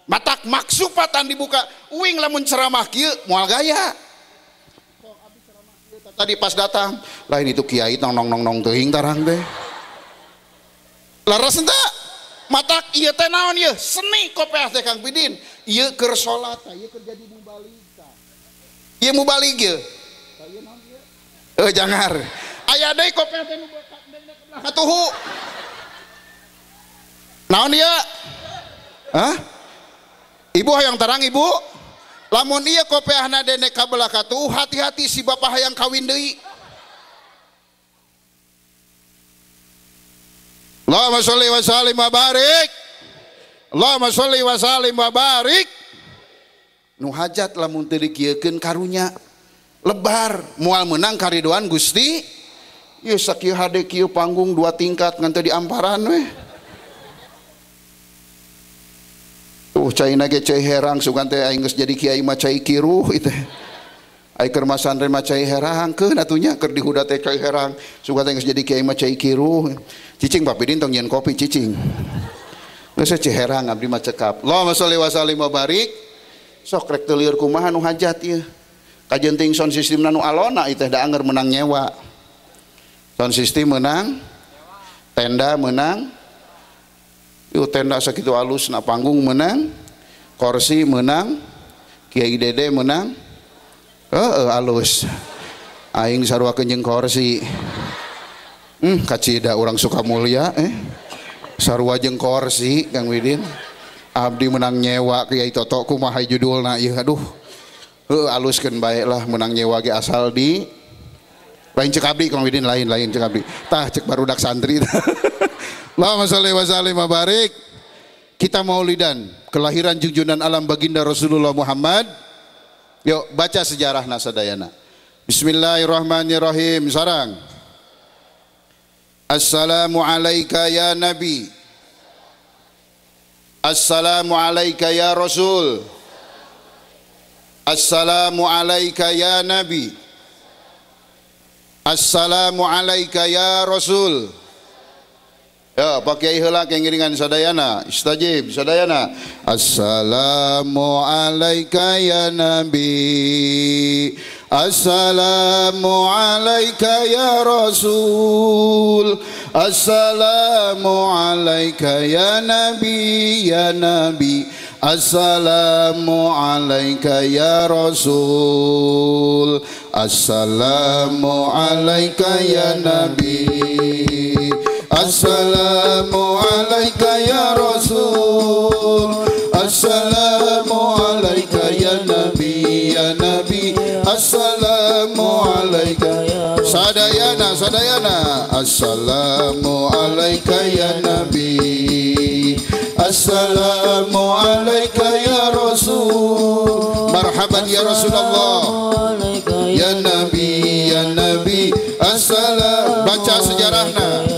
matak maksupatan dibuka uing lamun ceramah kieu moal gaya Tadi pas datang, lain itu kiai nong teuing tarang teh. Laras enta matak ieu teh naon ieu? Seni kopiah teh Kang Pidin. Ieu keur salat, ieu keur jadi mubalig. Ieu mubalig ieu. Ieu naon ieu? Jangar. Aya deui kopiah teh nu belah katuhu. Naon ieu? Hah? Ibu hayang tarang ibu? Lamun ieu kopiahna dene ka belah katuhu, hati-hati si bapak hayang kawin deui. Allahumma sholli wa sallim wa barik. Allahumma sholli wa sallim wa barik. Nu hajat lamun teu dikieukeun karunya lebar moal meunang karidoan Gusti. Ieu sakieu hade kieu panggung 2 tingkat ngan teu diamparan we. Caina ge cai herang sugan teh aing geus jadi kiai mah cai kiruh itu. Ai keur masantren mah cai herang keun atunya keur dihuda teh cai herang sugan teh geus jadi kiai mah cai kiruh. Cicing Pak Pidin tong nyeun kopi cicing. Geus cai herang abdi mah cekap. Allahumma sholli wa sallim wa barik. Sok rek teu lieur kumaha nu hajat ieu. Kajenting sound systemna nu alona ieu teh da anger menang nyewa. Sound system menang, tenda menang. Ieu tenda sakitu alus na panggung menang, kursi menang, Kiai Dede menang. Alus. Aing sarua jeung kursi. Kacida urang Sukamulya sarua jeung kursi Kang Widin. Abdi menang nyewa Kiai Toto kumaha judulna ieu aduh. Aluskeun bae lah menang nyewa ge asal di lain cek abdi Kang Widin lain cek abdi. Tah cek barudak santri. Allahumma sholli wa sallim wa barik. Kita maulidan kelahiran junjungan alam baginda Rasulullah Muhammad. Yuk baca sejarahna sadayana. Bismillahirrahmanirrahim. Sarang. Assalamu alayka ya Nabi. Assalamu alayka ya Rasul. Assalamu alayka ya Nabi. Assalamu alayka ya Rasul. Ya, pakai heula ke ngiringan sadayana. Istajib sadayana. Assalamu alayka ya Nabi. Assalamu alayka ya Rasul. Assalamu alayka ya Nabi ya Nabi. Assalamu alayka ya Rasul. Assalamu alayka ya Nabi. Assalamu alayka ya Rasul. Assalamu alayka ya Nabi ya Nabi. Assalamu alayka ya sadayana sadayana. Assalamu alayka ya Nabi. Assalamu alayka ya Rasul. Marhaban ya Rasulullah. Ya Nabi ya Nabi. Assalam. Baca sejarahna.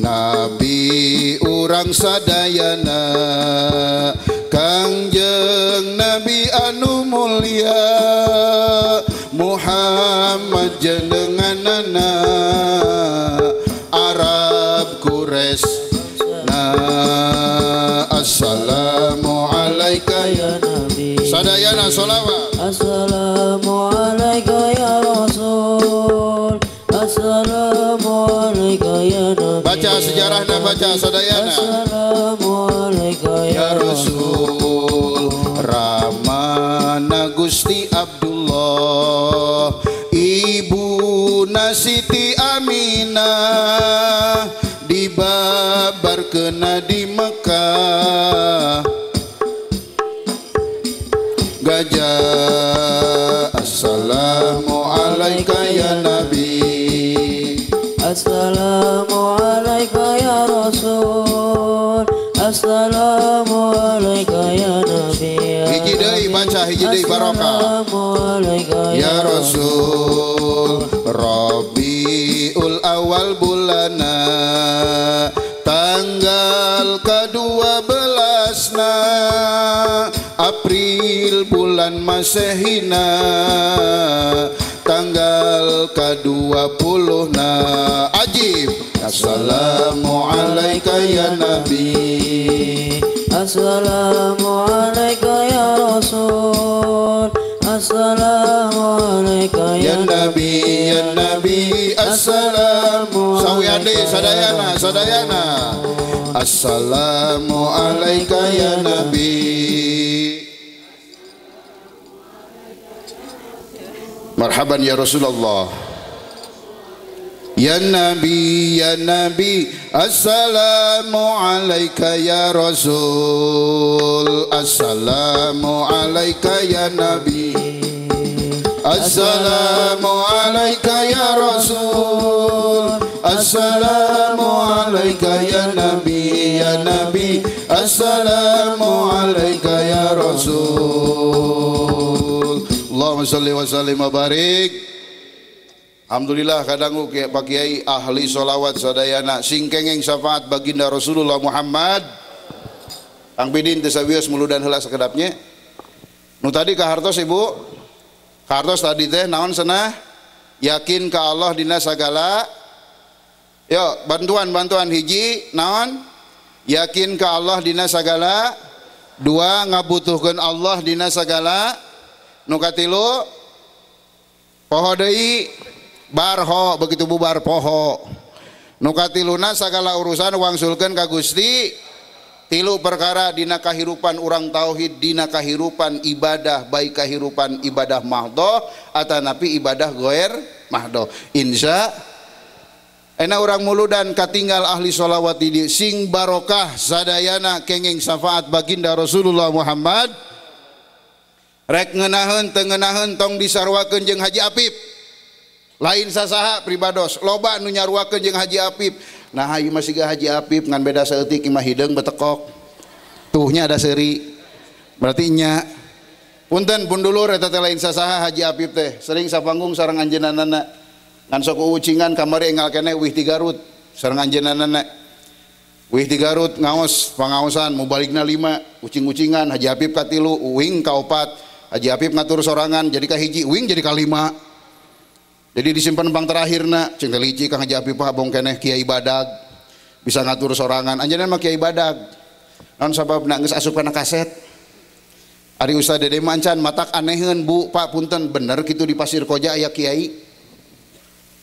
Nabi urang sadayana Kangjeng Nabi anu mulia Muhammad jenenganana Arab Quraisy Assalamu alayka ya Nabi. Sadayana sholawat. Assalamu alayka ya Rasul. Assalamu alayka ya Nabi. Baca sejarahna baca sadayana. Assalamu alayka ya Rasul. Ramana Gusti Abdullah Ibu Siti Aminah dibabarkeun di Mekah gajah. Assalamu alayka ya Nabi. Assalamu alayka ya Rasul. Assalamu alayka ya Nabi. Hiji deui baca hiji deui barokah. Assalamu alayka ya Rasul. Rabiul awal bulana tanggal ke-12 April bulan Masehina tanggal ke-20 ajib. Assalamu alayka ya Nabi. Assalamu alayka ya Rasul. Assalamu alayka alaika ya Nabi ya Nabi assalamu sawiyade sadayana assalamu alaika ya Nabi. Marhaban ya Rasulullah. Ya Nabi assalamu alaika ya Rasul assalamu alaika ya Nabi assalamu alaika ya Rasul assalamu alaika ya Nabi assalamu alaika ya Rasul. Allahumma sholli wa sallim wa barik. Alhamdulillah kadangku Pak Kiai ahli solawat sadayana sing kenging syafaat baginda Rasulullah Muhammad. Kang Pidin tesawios muludan heula sakedapnya. Nu tadi ka hartos Ibu. Ka hartos tadi teh naon cenah? Yakin ka Allah dina sagala. Yo bantuan hiji naon? Yakin ka Allah dina sagala. Dua ngabutuhkeun Allah dina sagala. Nu katilu poho deui barho begitu bubar poho. Nu katiluna sagala urusan wangsulkeun ka Gusti. Tilu perkara dina kahirupan urang tauhid, dina kahirupan ibadah baik kahirupan ibadah mahdoh atanapi ibadah goer mahdoh. Insya ena urang muludan katinggal ahli sholawat di sing barokah sadayana kenging syafaat baginda Rasulullah Muhammad. Rek ngeunaheun teu ngeunaheun tong disarwakeun jeung Haji Apip. Lain sasaha pribados loba nu nyaruakeun jeung Haji Apip. Nah ieu mah siga Haji Apip ngan beda saeutik imah hideung betekok. Tuhnya ada seri. Berarti nya punten pun dulur eta teh lain sasaha Haji Apip teh. Sering sapanggung sareng anjeunanana. Ngan sok ucingan kamari enggal keneh wih ti Garut sareng anjeunanana. Wih ti Garut ngaos pangaosan mau balikna 5 ucing-ucingan Haji Apip ka 3 uing ka 4 Haji Apip ngatur sorangan jadi ka hiji uing jadi ka 5. Jadi disimpan bang terakhirna cing teh lici Kang Haji Apip abong keneh Kiai Badag bisa ngatur sorangan anjeunna mah Kiai Badag naon sababna geus asup kana kaset ari Ustaz Dede Mancan matak aneheun Bu Pak punten bener kitu di Pasir Koja aya kiai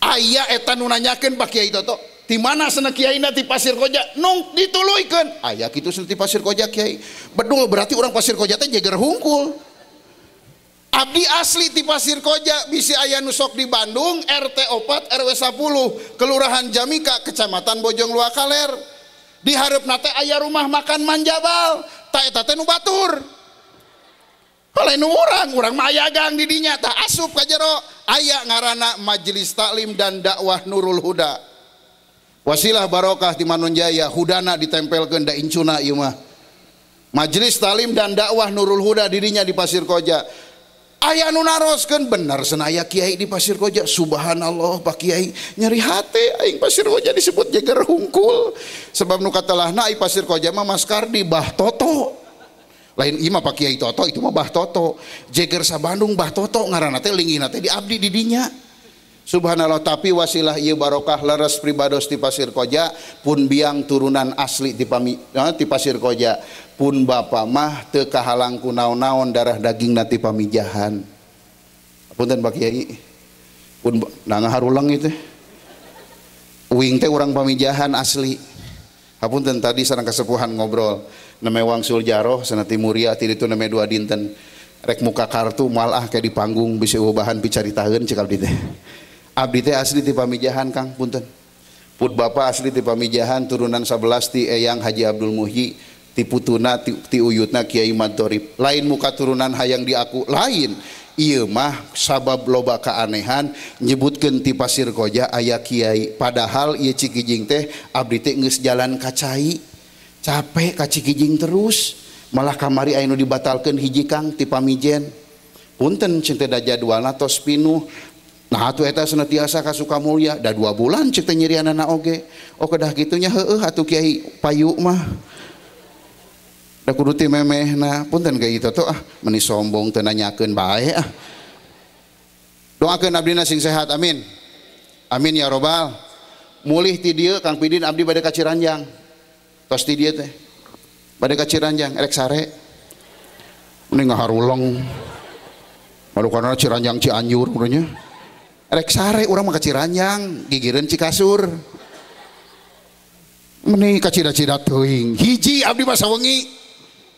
aya eta nu nanyakeun Pak Kiai Toto di mana cenah kiaina ti Pasir Koja nung dituluykeun aya kitu cenah ti Pasir Koja Kiai bedul berarti urang Pasir Koja teh jeger hungkul. Abdi asli ti Pasir Koja bisi aya nu sok di Bandung RT 4 RW 10 Kelurahan Jamika Kecamatan Bojong Lua Kaler di hareupna teh aya rumah makan Manjabal ta eta teh nu batur lain urang mah aya gang di dinya tah asup ka jero aya ngaranna Majelis Taklim dan Dakwah Nurul Huda wasilah barokah ti Manunjaya hudana ditempelkeun da incuna ieu mah Majelis Taklim dan Dakwah Nurul Huda dirinya di Pasir Koja. Aya nu naroskeun bener cenah kiai di Pasir Koja subhanallah Pak Kiai nyeri hate aing Pasir Koja disebut jeger hungkul sebab nu katelahna ai Pasir Koja mah Mas Kardi Bah Toto lain ieu mah Pak Kiai Toto itu mah Bah Toto jeger sa Bandung Bah Toto ngaranna teh linggihna teh di abdi di dinya subhanallah tapi wasilah ieu barokah leres pribados di Pasir Koja pun biang turunan asli ti Pasir Koja pun bapa mah teu kahalang ku naon-naon darah daging nanti pamijahan. Punten Pak Kiai. Pun nah ngaharulang itu. Uing teh urang pamijahan asli. Hapunten tadi sareng kasepuhan ngobrol. Neme wangsul jaroh sana timuria ti ditu neme 2 dinten. Rek muka kartu malah kayak di panggung bisa bahan picaritaheun cek abdi teh. Abdi teh asli ti pamijahan Kang punten. Put bapa asli ti pamijahan turunan 11 ti Eyang Haji Abdul Muhyi. Ti putuna ti uyutna Kiai Madtorib lain muka turunan hayang diaku lain ieu mah sabab loba keanehan nyebutkeun ti Pasir Koja aya kiai padahal ieu Cikijing teh abdi teh geus jalan ka cai capek ka Cikijing terus malah kamari aya nu dibatalkeun hiji Kang ti pamijen punten cing teh da jadwalna tos pinuh nah atuh eta senantiasa ka Sukamulya da 2 bulan cek teh nyerianana oge oh kedah kitunya heueuh atuh Kiai payu mah da kudu ti memehna punten kayak gitu tuh meni sombong teu nanyakeun bae doakeun abdina sing sehat amin amin ya robbal mulih ti dieu Kang Pidin abdi bade ka Ciranjang tos ti dieu teh bade ka Ciranjang rek sare mending ngaharuleng Kalau karena Ciranjang Cianjur urangnya. Rek sare urang mah ka Ciranjang, gigireun Cikasur. Meni ka cida-cida teuing. Hiji abdi mah sawengi.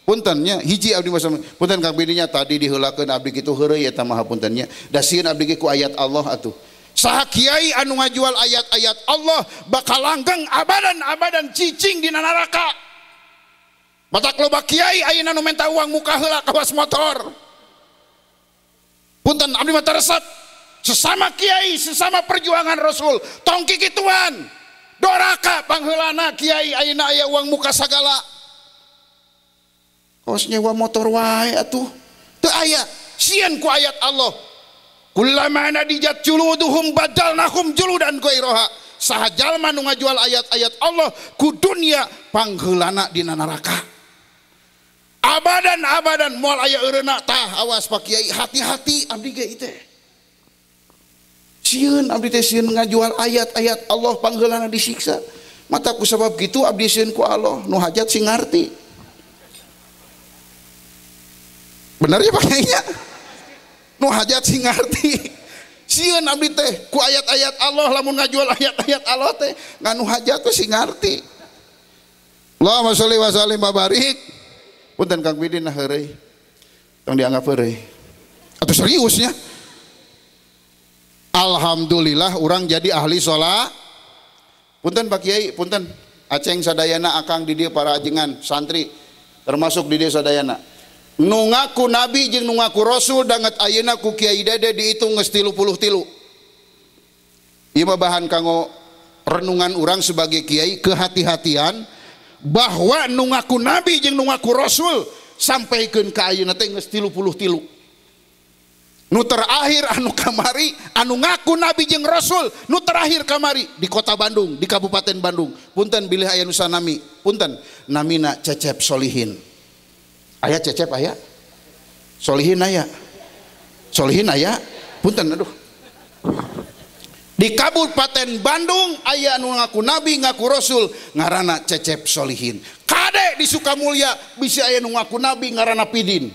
Punten nya, hiji abdi mah sawengi. Punten Kang Bidinya tadi diheulakeun abdi kitu heureuy eta mah punten nya. Da sieun abdi ku ayat Allah atuh. Saha kiai anu ngajual ayat-ayat Allah bakal langgeng abadan cicing dina neraka. Matak loba kiai ayeuna nu minta uang muka heula kawas motor. Punten abdi mah resep. Sesama kiai, sesama perjuangan Rasul, tong kikituan. Doraka pangheulana kiai ayeuna aya uang muka sagala. Kos nyewa motor wae atuh. Teu aya sieun ku ayat Allah. Kullama nadijat juluduhum badalnahum juludan ghairaha. Saha jalma nu ngajual ayat-ayat Allah ku dunya pangheulana dina neraka. Abadan moal aya eureuna tah awas Pak Kiai hati-hati abdi ge teh. Sieun abdi teh sieun ngajual ayat-ayat Allah pangheulana disiksa. Mata ku sabab kitu abdi sieun ku Allah nu hajat sing ngarti. Bener ya Pak Kiai nya? Nu hajat sing ngarti. Sieun abdi teh ku ayat-ayat Allah lamun ngajual ayat-ayat Allah teh nganu hajat teh sing ngarti. Allahumma sholli wa sallim wa barik. Punten Kang Bidin nah heureuy. Tong dianggap heureuy. Atuh seriusnya. Alhamdulillah urang jadi ahli sholat. Punten Pak Kiai, punten. Aceng sadayana akang di dieu para ajengan santri termasuk di dieu sadayana. Nu ngaku nabi jeung nu ngaku rasul danget ayeuna ku Kiai Dede dihitung geus 33. Ieu mah bahan kanggo renungan urang sebagai kiai, kehati-hatian bahwa nu ngaku nabi jeung nu ngaku rasul sampaikeun ka ayeuna teh geus 33. Nu terakhir anu kamari anu ngaku nabi jeung rasul nu terakhir kamari di kota Bandung, di Kabupaten Bandung. Punten bilih aya nu sanami. Punten namina Cecep Solihin. Aya Cecep aya? Solihin aya? Solihin aya? Punten aduh. Di Kabupaten Bandung aya anu ngaku nabi ngaku rasul ngaranna Cecep Solihin. Kade di Sukamulya bisa aya nu ngaku nabi ngaranna Pidin.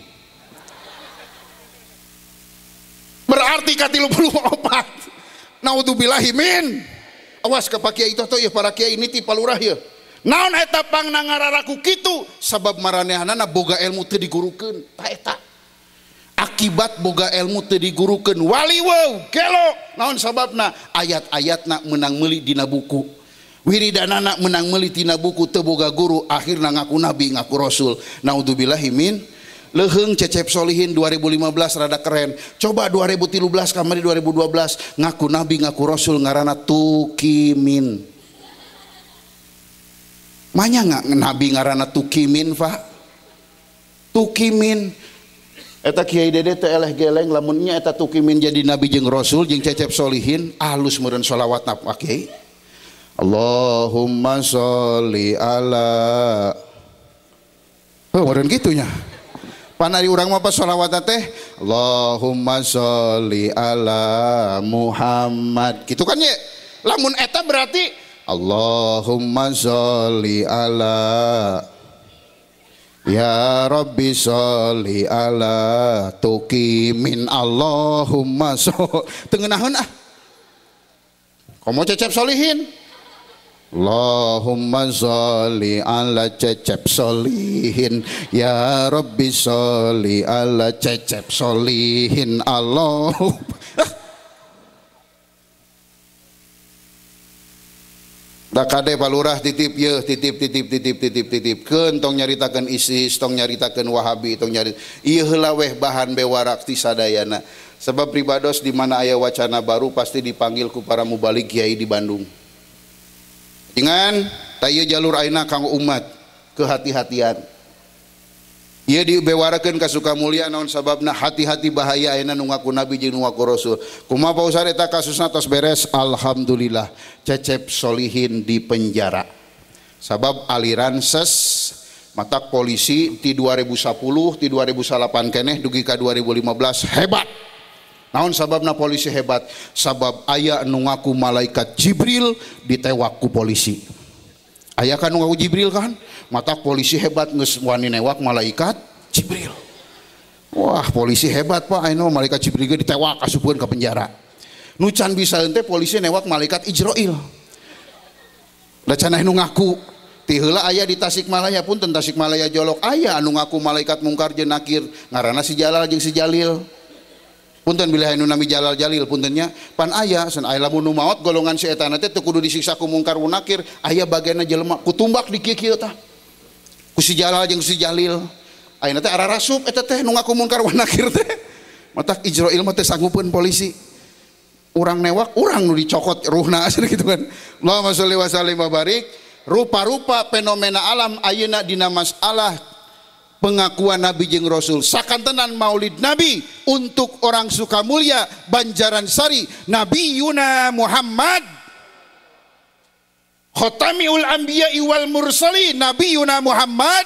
Berarti ka 34. Naudzubillahi min. Awas ka Pak Kiai toto ya para kiai niti palurah ya. Naon eta pangna ngararaku kitu sabab maranehanana boga ilmu teu digurukeun. Ta eta. Akibat boga ilmu teu digurukeun waliweuh gelo. Naon sababna? Ayat-ayatna menang meuli dina buku. Wiridanana menang meuli tina buku teu boga guru, akhirna ngaku nabi ngaku rasul. Naudzubillahi min. Leheung Cecep Solihin 2015 rada keren. Coba 2013 kamari 2012 ngaku nabi ngaku rasul ngaranna Tukimin. Manya nggak nabi ngaranna Tukimin Pak? Tukimin. Eta Kiai Dede teh eleh geleng lamunnya eta Tukimin jadi nabi jeung rasul jeung Cecep Solihin alus meureun sholawatna Pak Kiai. Allahumma sholli ala. Meureun kitunya. Panari urang mah pas sholawatna teh Allahumma sholli ala Muhammad. Kitu kan ye. Lamun eta berarti Allahumma sholli ala ya Rabbi sholli ala Tukimin Allahumma sholli tengenaheun ah. Komo Cecep Solihin Allahumma sholli ala Cecep Solihin ya Rabbi sholli ala Cecep Solihin Allahumma. Da kade palurah titip ye titip keun tong nyaritakeun ISIS, tong nyaritakeun Wahabi, tong nyari ieu heula weh bahan bewarak ti sadayana. Sebab pribados di mana aya wacana baru pasti dipanggil ku para mubalik kiai di Bandung. Jangan taya jalur aina kanggo umat kehati-hatian. Ieu dibewarakeun ka Sukamulya naon sababna hati-hati bahaya ayeuna nu ngaku nabi jeung nu ngaku rasul. Kumaha pausar eta kasusna tos beres alhamdulillah. Cecep Solihin di penjara. Sabab aliran ses matak polisi ti 2010 ti 2008 keneh dugi ka 2015 hebat. Naon sababna polisi hebat? Sabab aya nu ngaku malaikat Jibril ditewak ku polisi. Aya kan nu ngaku Jibril kan? Matak polisi hebat geus wani newak malaikat Jibril. Wah, polisi hebat Pak, anu malaikat Jibril ge ditewak asupkeun ke penjara. Nu can bisa henteu polisi newak malaikat Ijrail. Da can anu ngaku. Ti heula aya di Tasikmalaya punten Tasikmalaya Jolok aya anu ngaku malaikat mungkar jeung nakir ngaranna si Jalal jeung si Jalil. Punten bilih anu nami Jalal Jalil puntennya pan aya san aya lamun nu maot golongan si eta teh teu kudu disiksa ku mungkar wa nakir aya bageanna jelema kutumbak di kieu-kieu tah. Ku si Jalal jeung si Jalil. Ayeuna teh ara rasup eta teh nu ngaku mungkar wa nakir teh. Matak Ijrail mah teh sanggupeun polisi. Urang newak, urang nu dicokot ruhna asal gitu kan. Allahumma sholli wa sallim wa barik. Rupa-rupa fenomena alam ayeuna dina masalah pengakuan Nabi jeung Rasul. Sakantenan Maulid Nabi untuk orang Sukamulya Banjaran Sari Nabi Yuna Muhammad Khotamiul Anbiya wal Mursalin Nabi Yuna Muhammad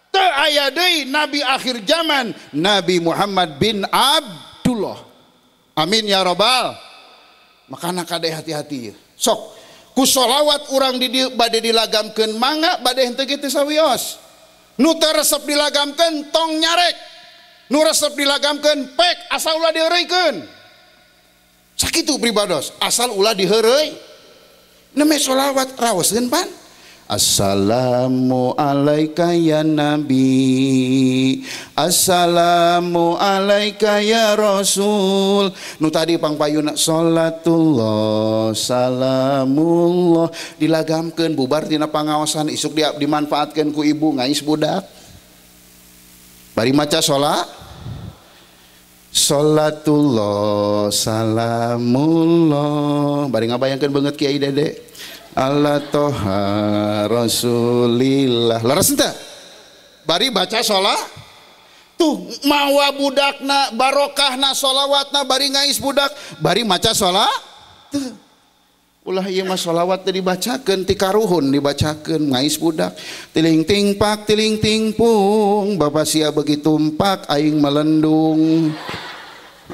teu aya deui nabi akhir zaman Nabi Muhammad bin Abdullah. Amin ya rabbal. Makana kade hati-hati sok ku sholawat urang di dieu bade dilagamkeun mangga bade henteu kitu sawios. Nu teu resep dilagamkeun tong nyarek. Nu resep dilagamkeun pek asal ulah diheureuikeun. Sakitu pribados, asal ulah diheureuy. Neme sholawat raoskeun pan. Assalamu alaika ya Nabi, assalamu alaika ya Rasul. Nu tadi pangpayuna salatullah salamullah dilagamkeun bubar tina pangaosan isuk dimanfaatkeun ku ibu ngais budak. Bari maca salatullah salamullah bari ngabayangkeun beungeut Kiai Dede. Allah toha Rasulillah laras ente bari baca sholat tuh mawa budakna barokahna sholawatna bari ngais budak bari maca sholat tuh ulah ieu mah sholawat teh dibacakeun ti karuhun dibacakeun ngais budak tiling ting pak tiling ting pung bapa sia begitu tumpak aing melendung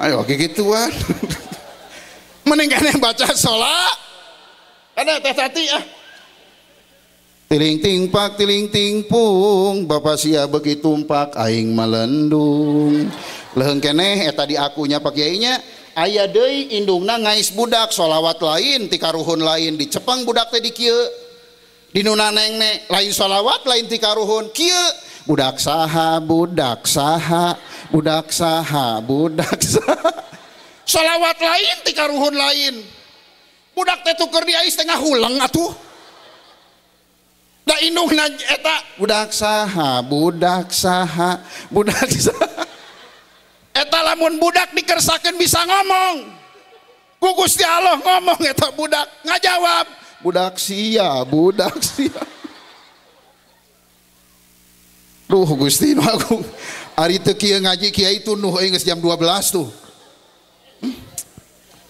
ayo kikituan mending kana baca sholat ada teh tati tiling ting pak tiling ting pung bapa sia begitu tumpak aing melendung leheung keneh eta diakunya pak kiainya aya deui indungna ngais budak sholawat lain ti karuhun lain dicepeng budak teh di kieu di nu nanengne lain sholawat lain ti karuhun kieu budak saha budak saha budak saha budak saha sholawat lain ti karuhun lain budak teh tuker di ais tengah hulang atuh da indungna eta budak saha budak saha budak saha eta lamun budak dikersakeun bisa ngomong ku Gusti Allah ngomong eta budak ngajawab budak sia duh Gusti nu agung ari teu kieu ngaji kiai tunduh euy geus jam 12 tuh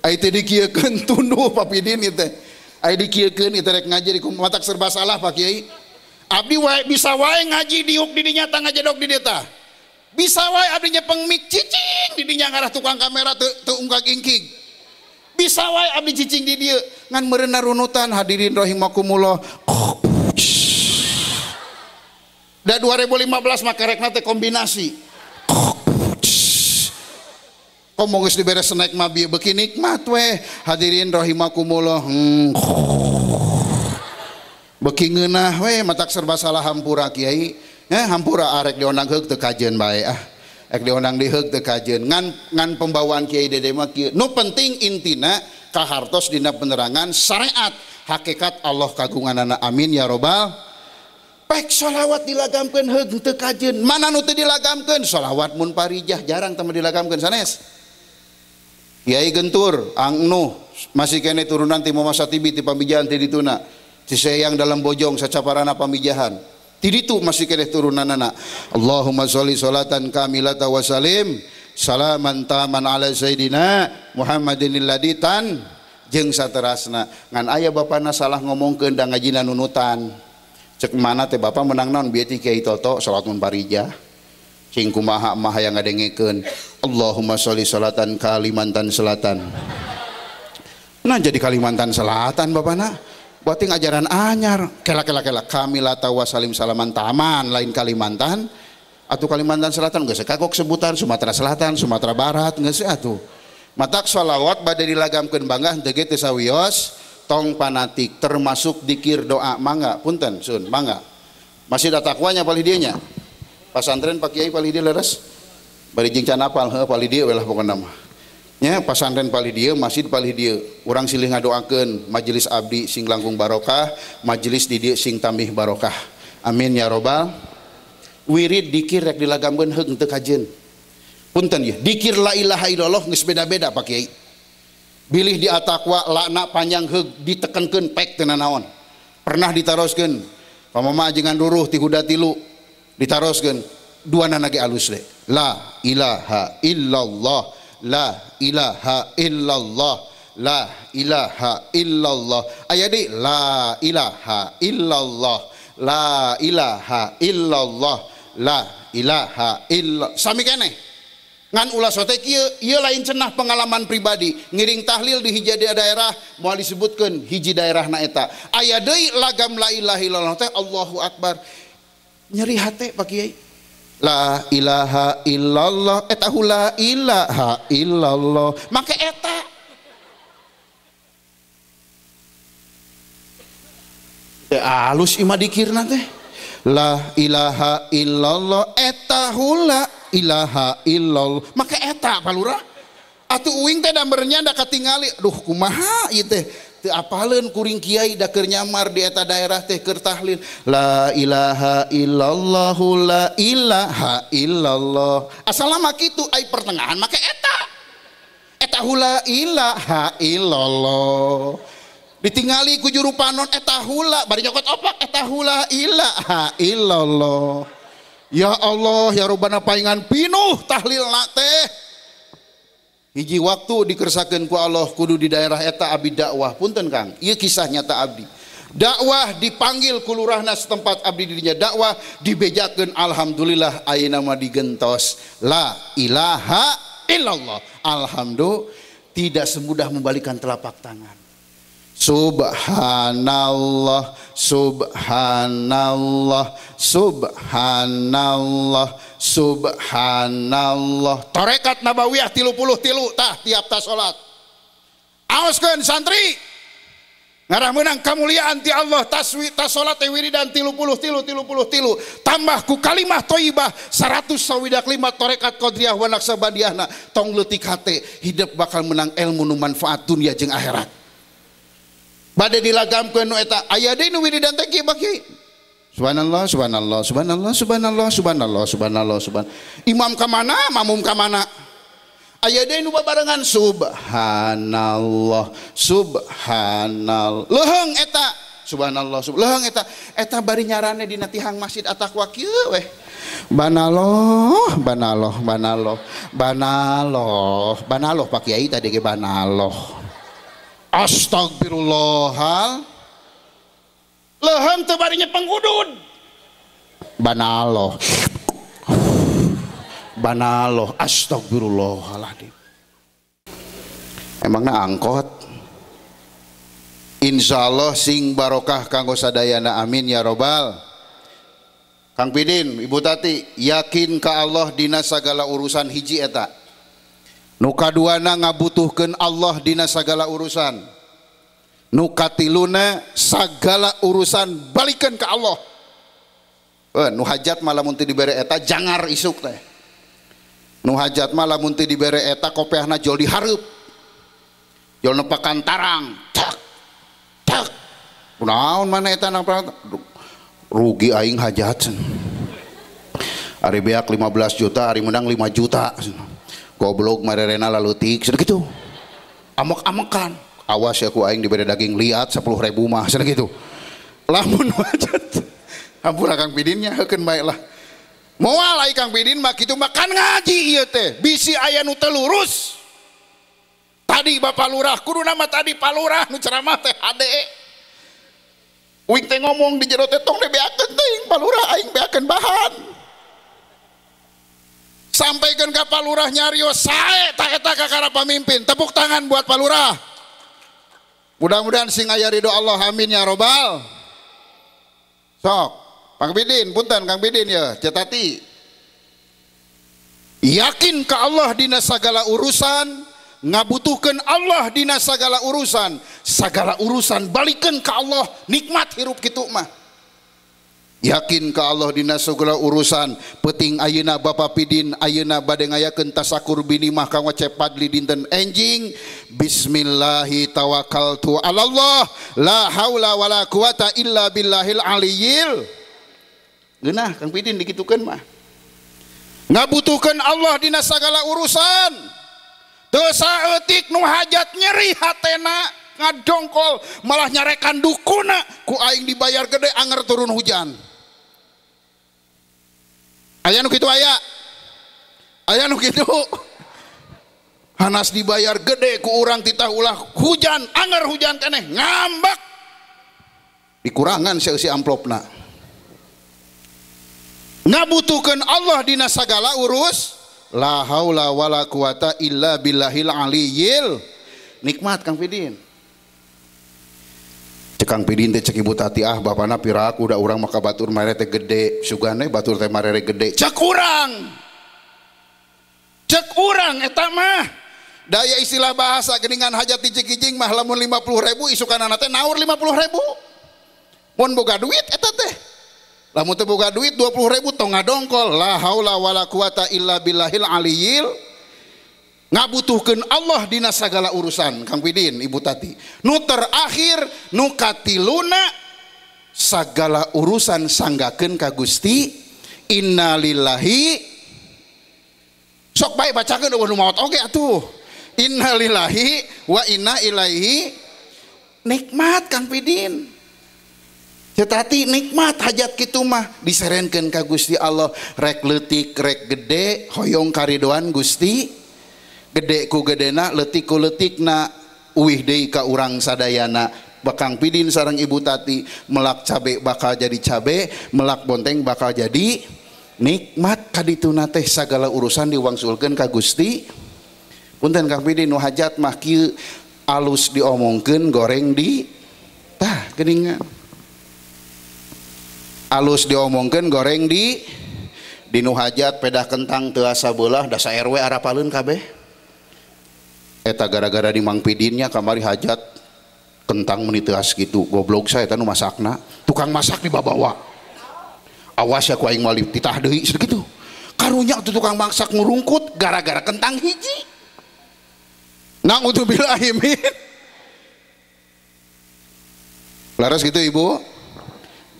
ai teh dikieukeun tunduh papidin ieu teh ai dikieukeun ieu rek ngaji di matak serba salah Pak Kiai abdi wae bisa wae ngaji diuk di dinya tang ngajedog di dieu tah bisa wae abdi nyepeng mik cicing di dinya ngarah tukang kamera teu unggah ingkig bisa wae abdi cicing di dieu ngan meureunna runutan hadirin rahimakumullah da 2015 maka rekna teh kombinasi ngomong geus diberes snack mah beuki nikmat weh hadirin rahimakumullah beuki ngeunah weh matak serba salah hampura kiai hampura arek dionang heug teu kajeun bae ek dionang di heug teu kajeun ngan pembawaan Kiai Dede mah kieu nu penting intina kahartos dina penerangan syariat hakikat Allah kagunganana amin ya robbal pek sholawat dilagamkeun heug teu kajeun mana nu teu dilagamkeun sholawat mun parijah jarang teu dilagamkeun sanes Kiai Gentur, Angnuh, masih kene turunan ti Mama Satibi ti pamijahan ti dituna. Ciseyang dalam bojong sacaparana pamijahan. Ti ditu masih kene turunanana. Allahumma sholli sholatan kamilatan wa salim salaman taman ala sayyidina Muhammadin laditan jeung saterasna. Ngan aya bapana salah ngomongkeun da ngajina nunutan. Cek mana teh bapa menang naon bieu ti Kiai Toto salat mun parijah. Cing kumaha mah hayang ngadengekeun Allahumma sholli sholatan Kalimantan Selatan. Nah jadi Kalimantan Selatan bapana berarti ngajaran anyar kela kamilata wasalim salaman taman lain Kalimantan Atuh Kalimantan Selatan geus kagok sebutan, Sumatera Selatan, Sumatera Barat geus atuh. Matak sholawat bade dilagamkeun banggah teu ge teu sawios tong panatik termasuk dikir doa mangga punten sun mangga. Masih ada takwanya palih dieu nya. Pasantren Pak Kiai palih dieu leres. Bari jeung can apal heuh palih dieu we lah pokona mah. Nya pasantren palih dieu, masjid palih dieu. Urang silih ngadoakeun majelis abdi sing langkung barokah, majelis di dieu sing tambih barokah. Amin ya robbal. Wirid dikir rek dilagamkeun heug teu kajeun. Punten ya, dikir la ilaha illallah geus beda-beda Pak Kiai. Bilih di atakwa lakna panjang heug ditekenkeun pek teu naon. Pernah ditaroskeun pamama ajengan duruh ti huda tilu ditaroskeun duana nage alus le. La ilaha illallah, la ilaha illallah, la ilaha illallah. Aya deui la ilaha illallah, la ilaha illallah, la ilaha illallah. Sami keneh. Ngan ulah sote kieu ieu lain cenah pengalaman pribadi ngiring tahlil di hiji daerah moal disebutkeun hiji daerahna eta aya deui lagam la ilaha illallah teh Allahu akbar nyeri hate Pak Kiai la ilaha illallah eta la ilaha illallah make eta teh alus imah dikirna teh la ilaha illallah eta la ilaha illallah maka eta palurah atuh uing teh dambernya da katingali duh kumaha ieu teh teu apaleun kuring kiai da keur nyamar di eta daerah teh keur tahlil la ilaha illallah la ilaha illallah asal mah kitu ai pertengahan make eta la ilaha illallah ditingali ku juru panon eta hula bari nyokot opak eta la ilaha illallah. Ya Allah ya Rabbana paingan pinuh tahlil teh hiji waktu dikersakeun ku Allah kudu di daerah eta abdi dakwah punten Kang ieu kisah nyata abdi dakwah dipanggil ku lurahna setempat abdi dirinya dakwah dibejakeun alhamdulillah ayeuna mah digentos la ilaha illallah alhamdulillah tidak semudah membalikan telapak tangan. Subhanallah, subhanallah, subhanallah, subhanallah. Tarekat nabawiyah 33 tah tiap tas salat. Aoskeun santri. Ngarah meunang kamuliaan ti Allah taswi tas salat teh wiridan 33 tambah ku kalimah thayyibah 100 sawidak 5 tarekat qadriyah wa naksabandiyahna tong leutik hate hidup bakal menang ilmu nu manfaat dunia jeung akhirat. Bade dilagamkeun nu eta aya deui nu wiridan teh kieu Kiai. Subhanallah subhanallah subhanallah subhanallah subhanallah subhanallah subhan. Imam ka mana? Makmum ka mana? Aya deui nu babarengan subhanallah subhanallah. Leuheung eta subhanallah leuheung eta bari nyarane dina tihang masjid At-Taqwa kieu weh. Banaloh banaloh banaloh banaloh banaloh Pak Kiai tadi ge banaloh. Astagfirullah leuheung teu bari nyepeng udud banaloh banaloh astagfirullahaladzim emangna angkot insyaallah sing barokah kanggo sadayana amin ya robbal. Kang Pidin Ibu Tati yakin ka Allah dina sagala urusan hiji eta nu kaduana ngabutuhkeun Allah dina sagala urusan nu katiluna sagala urusan balikeun ka Allah nu hajat mah lamun teu dibere eta jangar isuk teh nu hajat mah lamun teu dibere eta kopeahna jol dihareup jol nepakan tarang tak tak kunaon mana eta rugi aing hajat ari beak 15 juta ari menang 5 juta goblok marerena lalutik sudah gitu amok-amokan awas ya ku aing diberi daging liat 10.000 mah sudah gitu lamun wajat hampura Kang Pidinnya heukeun bae lah moal ai Kang Pidin mah kitu makan ngaji ieu teh bisi aya nu teu lurus tadi Bapak Lurah kudu nama tadi Pak Lurah nu ceramah teh hade uing teh ngomong di jero teh tong dibeakeun teuing Pak Lurah aing beakeun bahan sampaikan ke Pak Lurah nyarios sae tak eta kakara pamimpin tepuk tangan buat Pak Lurah mudah-mudahan sing aya ridho Allah amin ya robbal. Sok Kang Bidin punten Kang Bidin ya Cetati yakin ka Allah dina sagala urusan, ngabutuhkeun Allah dina sagala urusan balikeun ka Allah, nikmat hirup kitu mah. Yakin ka Allah dina segala urusan, penting ayeuna Bapak Pidin ayeuna bade ngayakeun tasakur bini mah kang cepat li dinten enjing. Bismillahi tawakkaltu 'alallah la haula wala quwata illa billahil aliyil. Geunah Kang Pidin dikitukeun mah. Ngabutuhkeun Allah dina sagala urusan. Teu saeutik nu hajat nyeri hatena ngadongkol malah nyarekan dukuna ku aing dibayar gede anger turun hujan. Aya nu kitu aya nu kitu hanas dibayar gede ku urang titah ulah hujan anger hujan keneh ngambek dikurangan si amplopna. Ngabutuhkeun Allah dina sagala urus, la haula wala quwata illa billahil aliyil. Nikmat Kang Pidin. Kang Pidin teh cek ibu tati bapana piraku udah urang maka batur mare teh gede sugane batur teh mare gede cek urang eta mah daya istilah bahasa geningan hajat di Cikijing mah lamun 50.000 isukanana teh naur 50.000 mun boga duit eta teh lamun teu boga duit 20.000 tong ngadongkol. La haula wala quwata illa billahil aliyil. Ngabutuhkeun Allah dina sagala urusan Kang Pidin Ibu Tati. Nu terakhir nu katiluna sagala urusan sanggakeun ka Gusti. Innalillahi sok bae bacakeun nu maot oge atuh. Innalillahi wa inna ilaihi. Nikmat Kang Pidin. Tetapi nikmat hajat kitu mah diserenkeun ka Gusti Allah rek leutik rek gede hoyong karidoan Gusti. Gede ku gedena leutik ku leutikna uwih deui ka urang sadayana. Kang Pidin sareng Ibu Tati melak cabe bakal jadi cabe, melak bonteng bakal jadi nikmat. Kadituna teh sagala urusan diwangsulkeun ka Gusti. Punten Kang Pidin nu hajat mah kieu alus diomongkeun goreng di tah geuningan. Alus diomongkeun goreng di nu hajat pedah kentang teu asa beulah dasa RW arapaleun kabeh. Eta gara-gara di Mang Pidinnya kamari hajat kentang meniteas gitu goblok saya eta nu masakna tukang masak dibawa awas ya ku aing malih titah deui sakitu karunya tuh tukang masak ngurungkut gara-gara kentang hiji naudzubillahi min laras gitu Ibu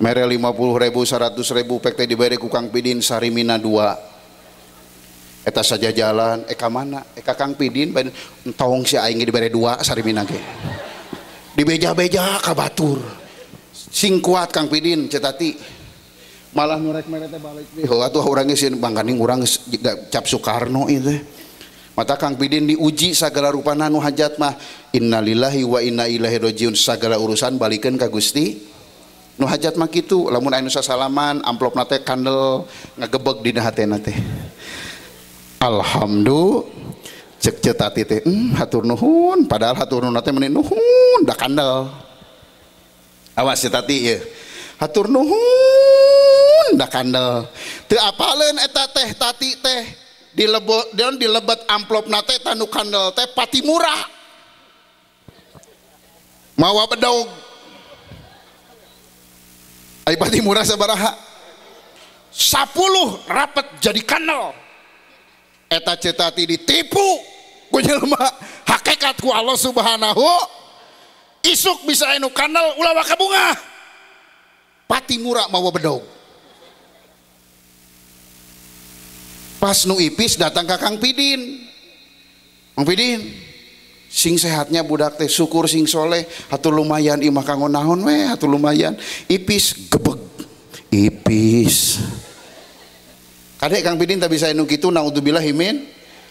mere 50.000 100.000 pek teh dibere ku Kang Pidin sarimina 2 eta saja jalan ka mana ka Kang Pidin tong si aing dibere 2 sarimina ge dibeja-beja ka batur sing kuat Kang Pidin cetati malah nurek mere teh balik deui heuh atuh urang geus bangganing urang cap Soekarno ieu teh mata Kang Pidin diuji sagala rupana nu hajat mah innalillahi wa inna ilaihi rajiun sagala urusan balikeun ka Gusti nu hajat mah kitu lamun anu sasalaman amplopna teh kandel ngagebeg dina hatena teh alhamdulillah cek cetati teh hatur nuhun padahal hatur nuhun teh meni nuhun da kandel awas cetati ieu hatur nuhun da kandel teu apaleun eta teh tati teh dilebet amplopna teh tanu kandel teh pati murah mawa bedog ai pati murah sabaraha 10 rapet jadi kandel eta cetati ditipu ku jelema hakikat ku Allah Subhanahu isuk bisa anu kandel ulah waka bunga pati murah mawa bedog pas nu ipis datang ke Kang Pidin Kang Pidin sing sehatnya budak teh syukur sing soleh hatur lumayan imah kanggo naon we hatur lumayan ipis gebeg ipis kadek Kang Pidin tak bisa anu kitu naudzubillahi min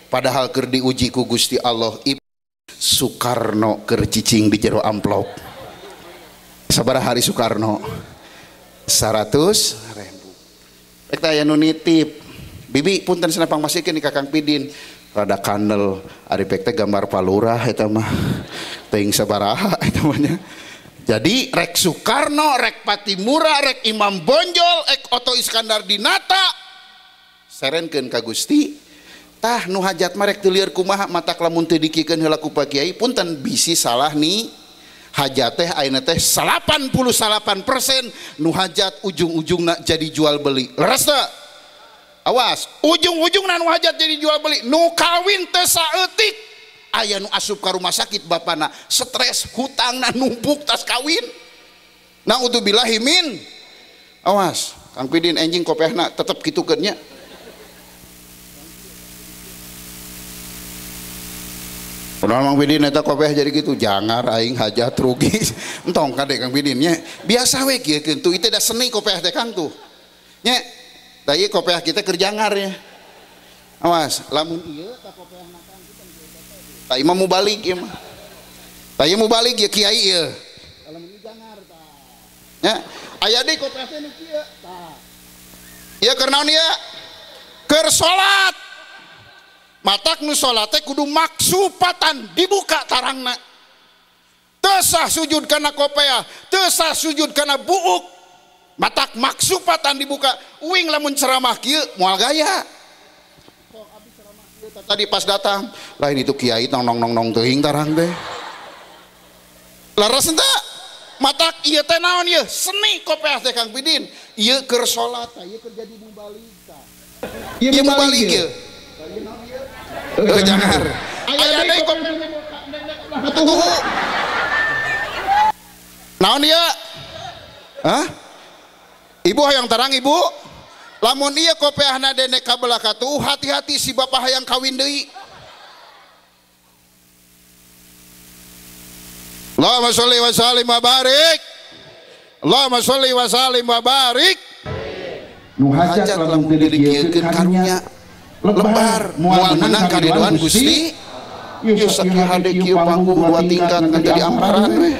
padahal keur diuji ku Gusti Allah Soekarno keur cicing di jero amplop sabaraha hari Soekarno 100.000 eta aya nu nitip bibi punten cenah pangmasikeun ka Kang Pidin rada kandel ari pek teh gambar palurah eta mah teuing sabaraha eta mah nya jadi rek Soekarno rek Patimura rek Imam Bonjol rek Otto Iskandar Dinata serenkeun ka Gusti tah nu hajat marek teu lieur kumaha matak lamun teu dikikeun heula ku Pak Kiai punten bisi salah nih hajat teh ayeuna teh 88% nu hajat ujung-ujungna jadi jual beli. Leres teu? Awas, ujung-ujungna nu hajat jadi jual beli, nu kawin teu saeutik aya nu asup ka rumah sakit bapana stres hutangna numpuk tas kawin. Naudzubillahi min. Awas, Kang Pidin enjing kopehna tetep kitukeun nya. Udah Mang Pidin eta kopeh jadi gitu, jangar aing hajat rugi. Entong kade Kang Pidin nya. Biasa we kieu kieu tuh itu da seni kopeh teh Kang tuh. Nya, da ieu kopeh kita keur jangar ya. Awas, lamun ieu ta kopehna Kang kita ta imam mau balik ieu mah. Ta ieu mau balik ya kiai ieu. Lamun ieu jangar ta. Nya, aya deui kopeh teh nu kieu ta. Ieu keur naon ieu? Keur salat. Matak nu salat teh kudu maksupatan dibuka tarangna. Teu sah sujud kana kopiah, teu sah sujud kana buuk. Matak maksupatan dibuka. Uing lamun ceramah kieu moal gaya. Sok abdi ceramah kieu tadi pas datang, lain itu kiai nong teuing tarang teh. Laras henteu? Matak ieu teh naon ieu? Seni kopiah teh Kang Pidin. Ieu keur salat, ieu keur jadi mubalik tah. Ieu mubalik ieu. Jangan. Aya deui kok. Naon ieu? Hah? Ibu hayang tarang ibu. Lamun ieu kopiahna dene ka belah katuh, hati-hati si bapak hayang kawin deui. Allahumma sholli wa sallim wa barik. Allahumma sholli wa sallim wa barik. Nu hajat lamun teu dikieukeun karunya lebar moal menang karidoan Gusti. Ieu sakieu hade kieu panggung 2 tingkat ngan jadi amparan we.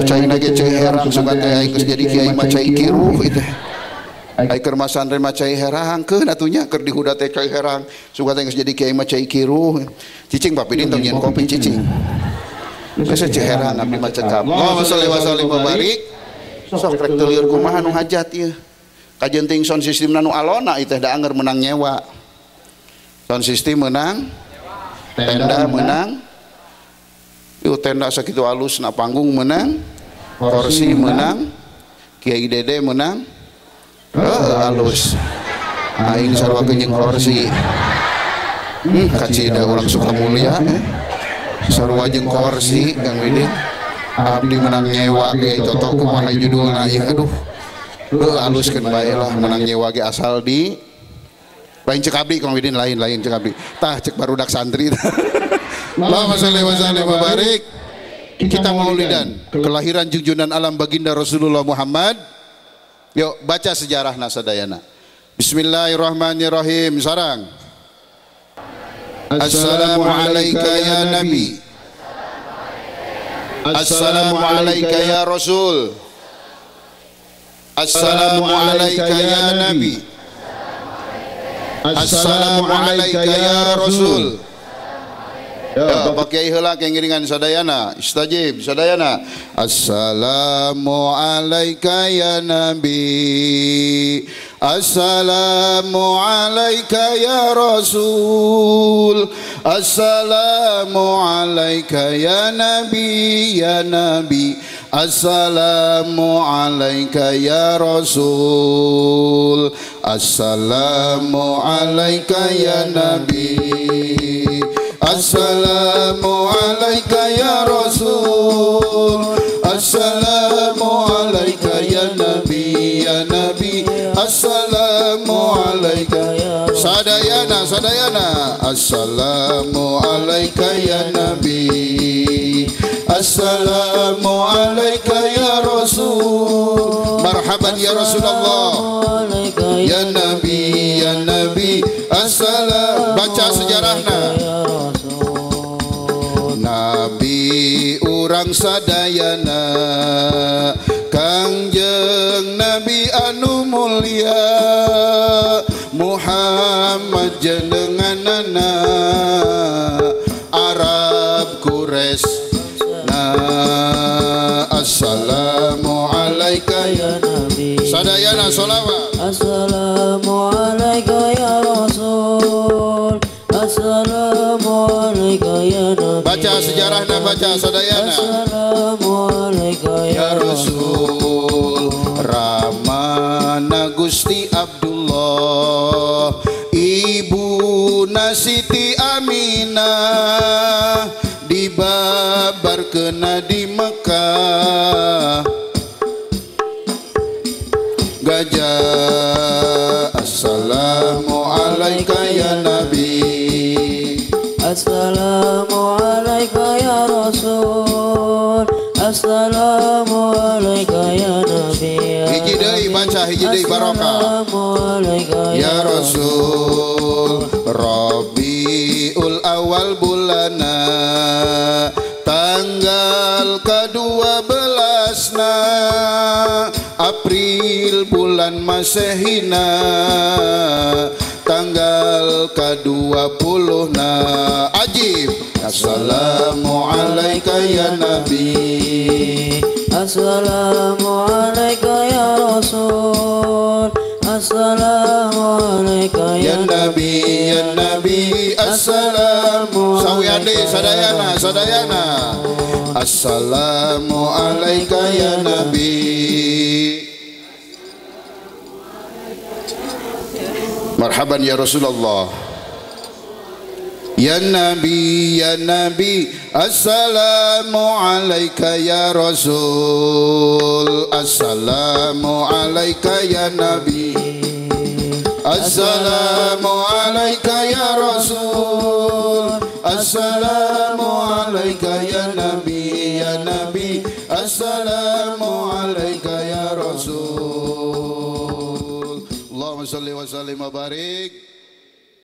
Cai na ge cai herang sugan teh ai geus jadi kiai mah cai kiruh itu. Ai keur masantren mah cai herang keun atunya keur dihuda teh cai herang sugan teh geus jadi kiai mah cai kiruh. Cicing Pak Pidin tong nyeun kopi cicing. Geus cai herang abdi mah cekap. Allahumma sholli wa sallim wa barik. Sok rek teu lieur kumaha nu hajat ieu. Kajenting sound system nu alona itu da anger menang nyewa. Sound system menang, tenda menang. Yuk tenda sakitu alus na panggung menang, kursi menang, Kiai Dede menang. Alus. Aing sarua jeung kursi. Kacida urang suka mulia. Sarua jeung kursi Kang Widin. Abdi menang nyewa ge toto kumaha judulna ieu aduh. Aluskeun bae lah menang nyewa ge asal di lain cek abdi Kang Widin lain cek abdi tah cek barudak santri. Allahumma sholli wa sallim wa barik. Kita maulidan kelahiran junjungan alam baginda Rasulullah Muhammad. Yuk baca sejarahna sadayana. Bismillahirrahmanirrahim. Sarang. Assalamu alayka ya nabi. Assalamu alayka ya rasul. Assalamu alayka ya nabi. Assalamu alayka ya rasul. Ya Bapak Kiai heula kengiringan sadayana istajib sadayana. Assalamu alayka ya nabi. Assalamu alayka ya rasul. Assalamu alayka ya nabi ya nabi. Assalamu alayka ya rasul. Assalamu alayka ya nabi. Assalamu alayka ya rasul. Assalamu alayka ya nabi ya nabi. Assalamu alayka sadayana sadayana. Assalamu alayka ya nabi. Assalamu alayka ya rasul. Marhaban ya Rasulullah. Ya nabi ya nabi. Assalam. Baca sejarahna. Nabi urang sadayana Kangjeng Nabi anu mulia Muhammad jenenganana Arab Quraisy Assalamu alayka ya nabi. Sadayana sholawat. Assalamu alayka Assalamualaikum ya Nabi. Baca sejarahna, baca sadayana. Assalamualaikum Ya Rasul Ramana Gusti Abdullah Ibu Siti Aminah dibabar kena di Mekah gajah. Assalamualaikum ya Nabi. Assalamualaikum ya Rasul. Assalamualaikum ya Nabi. Hiji deui baca, hiji deui barokah. Assalamualaikum Ya Rasul Rabiul Awal bulana tanggal ke-12 April bulan Masehina tanggal ke-20 ajib. Assalamualaikum ya Nabi. Assalamualaikum ya Rasul. Assalamualaikum Ya Nabi, ya Nabi. Assalamu sawyade sadayana, sadayana. Assalamualaikum ya Nabi. Marhaban ya Rasulullah. Ya Nabi, ya Nabi. Assalamualaikum ya Rasul. Assalamualaikum ya Nabi. Assalamualaikum ya Rasul. Assalamualaikum ya Nabi, ya Nabi. Assalamualaikum ya Rasul. Allahumma salli wa sallim wa barik.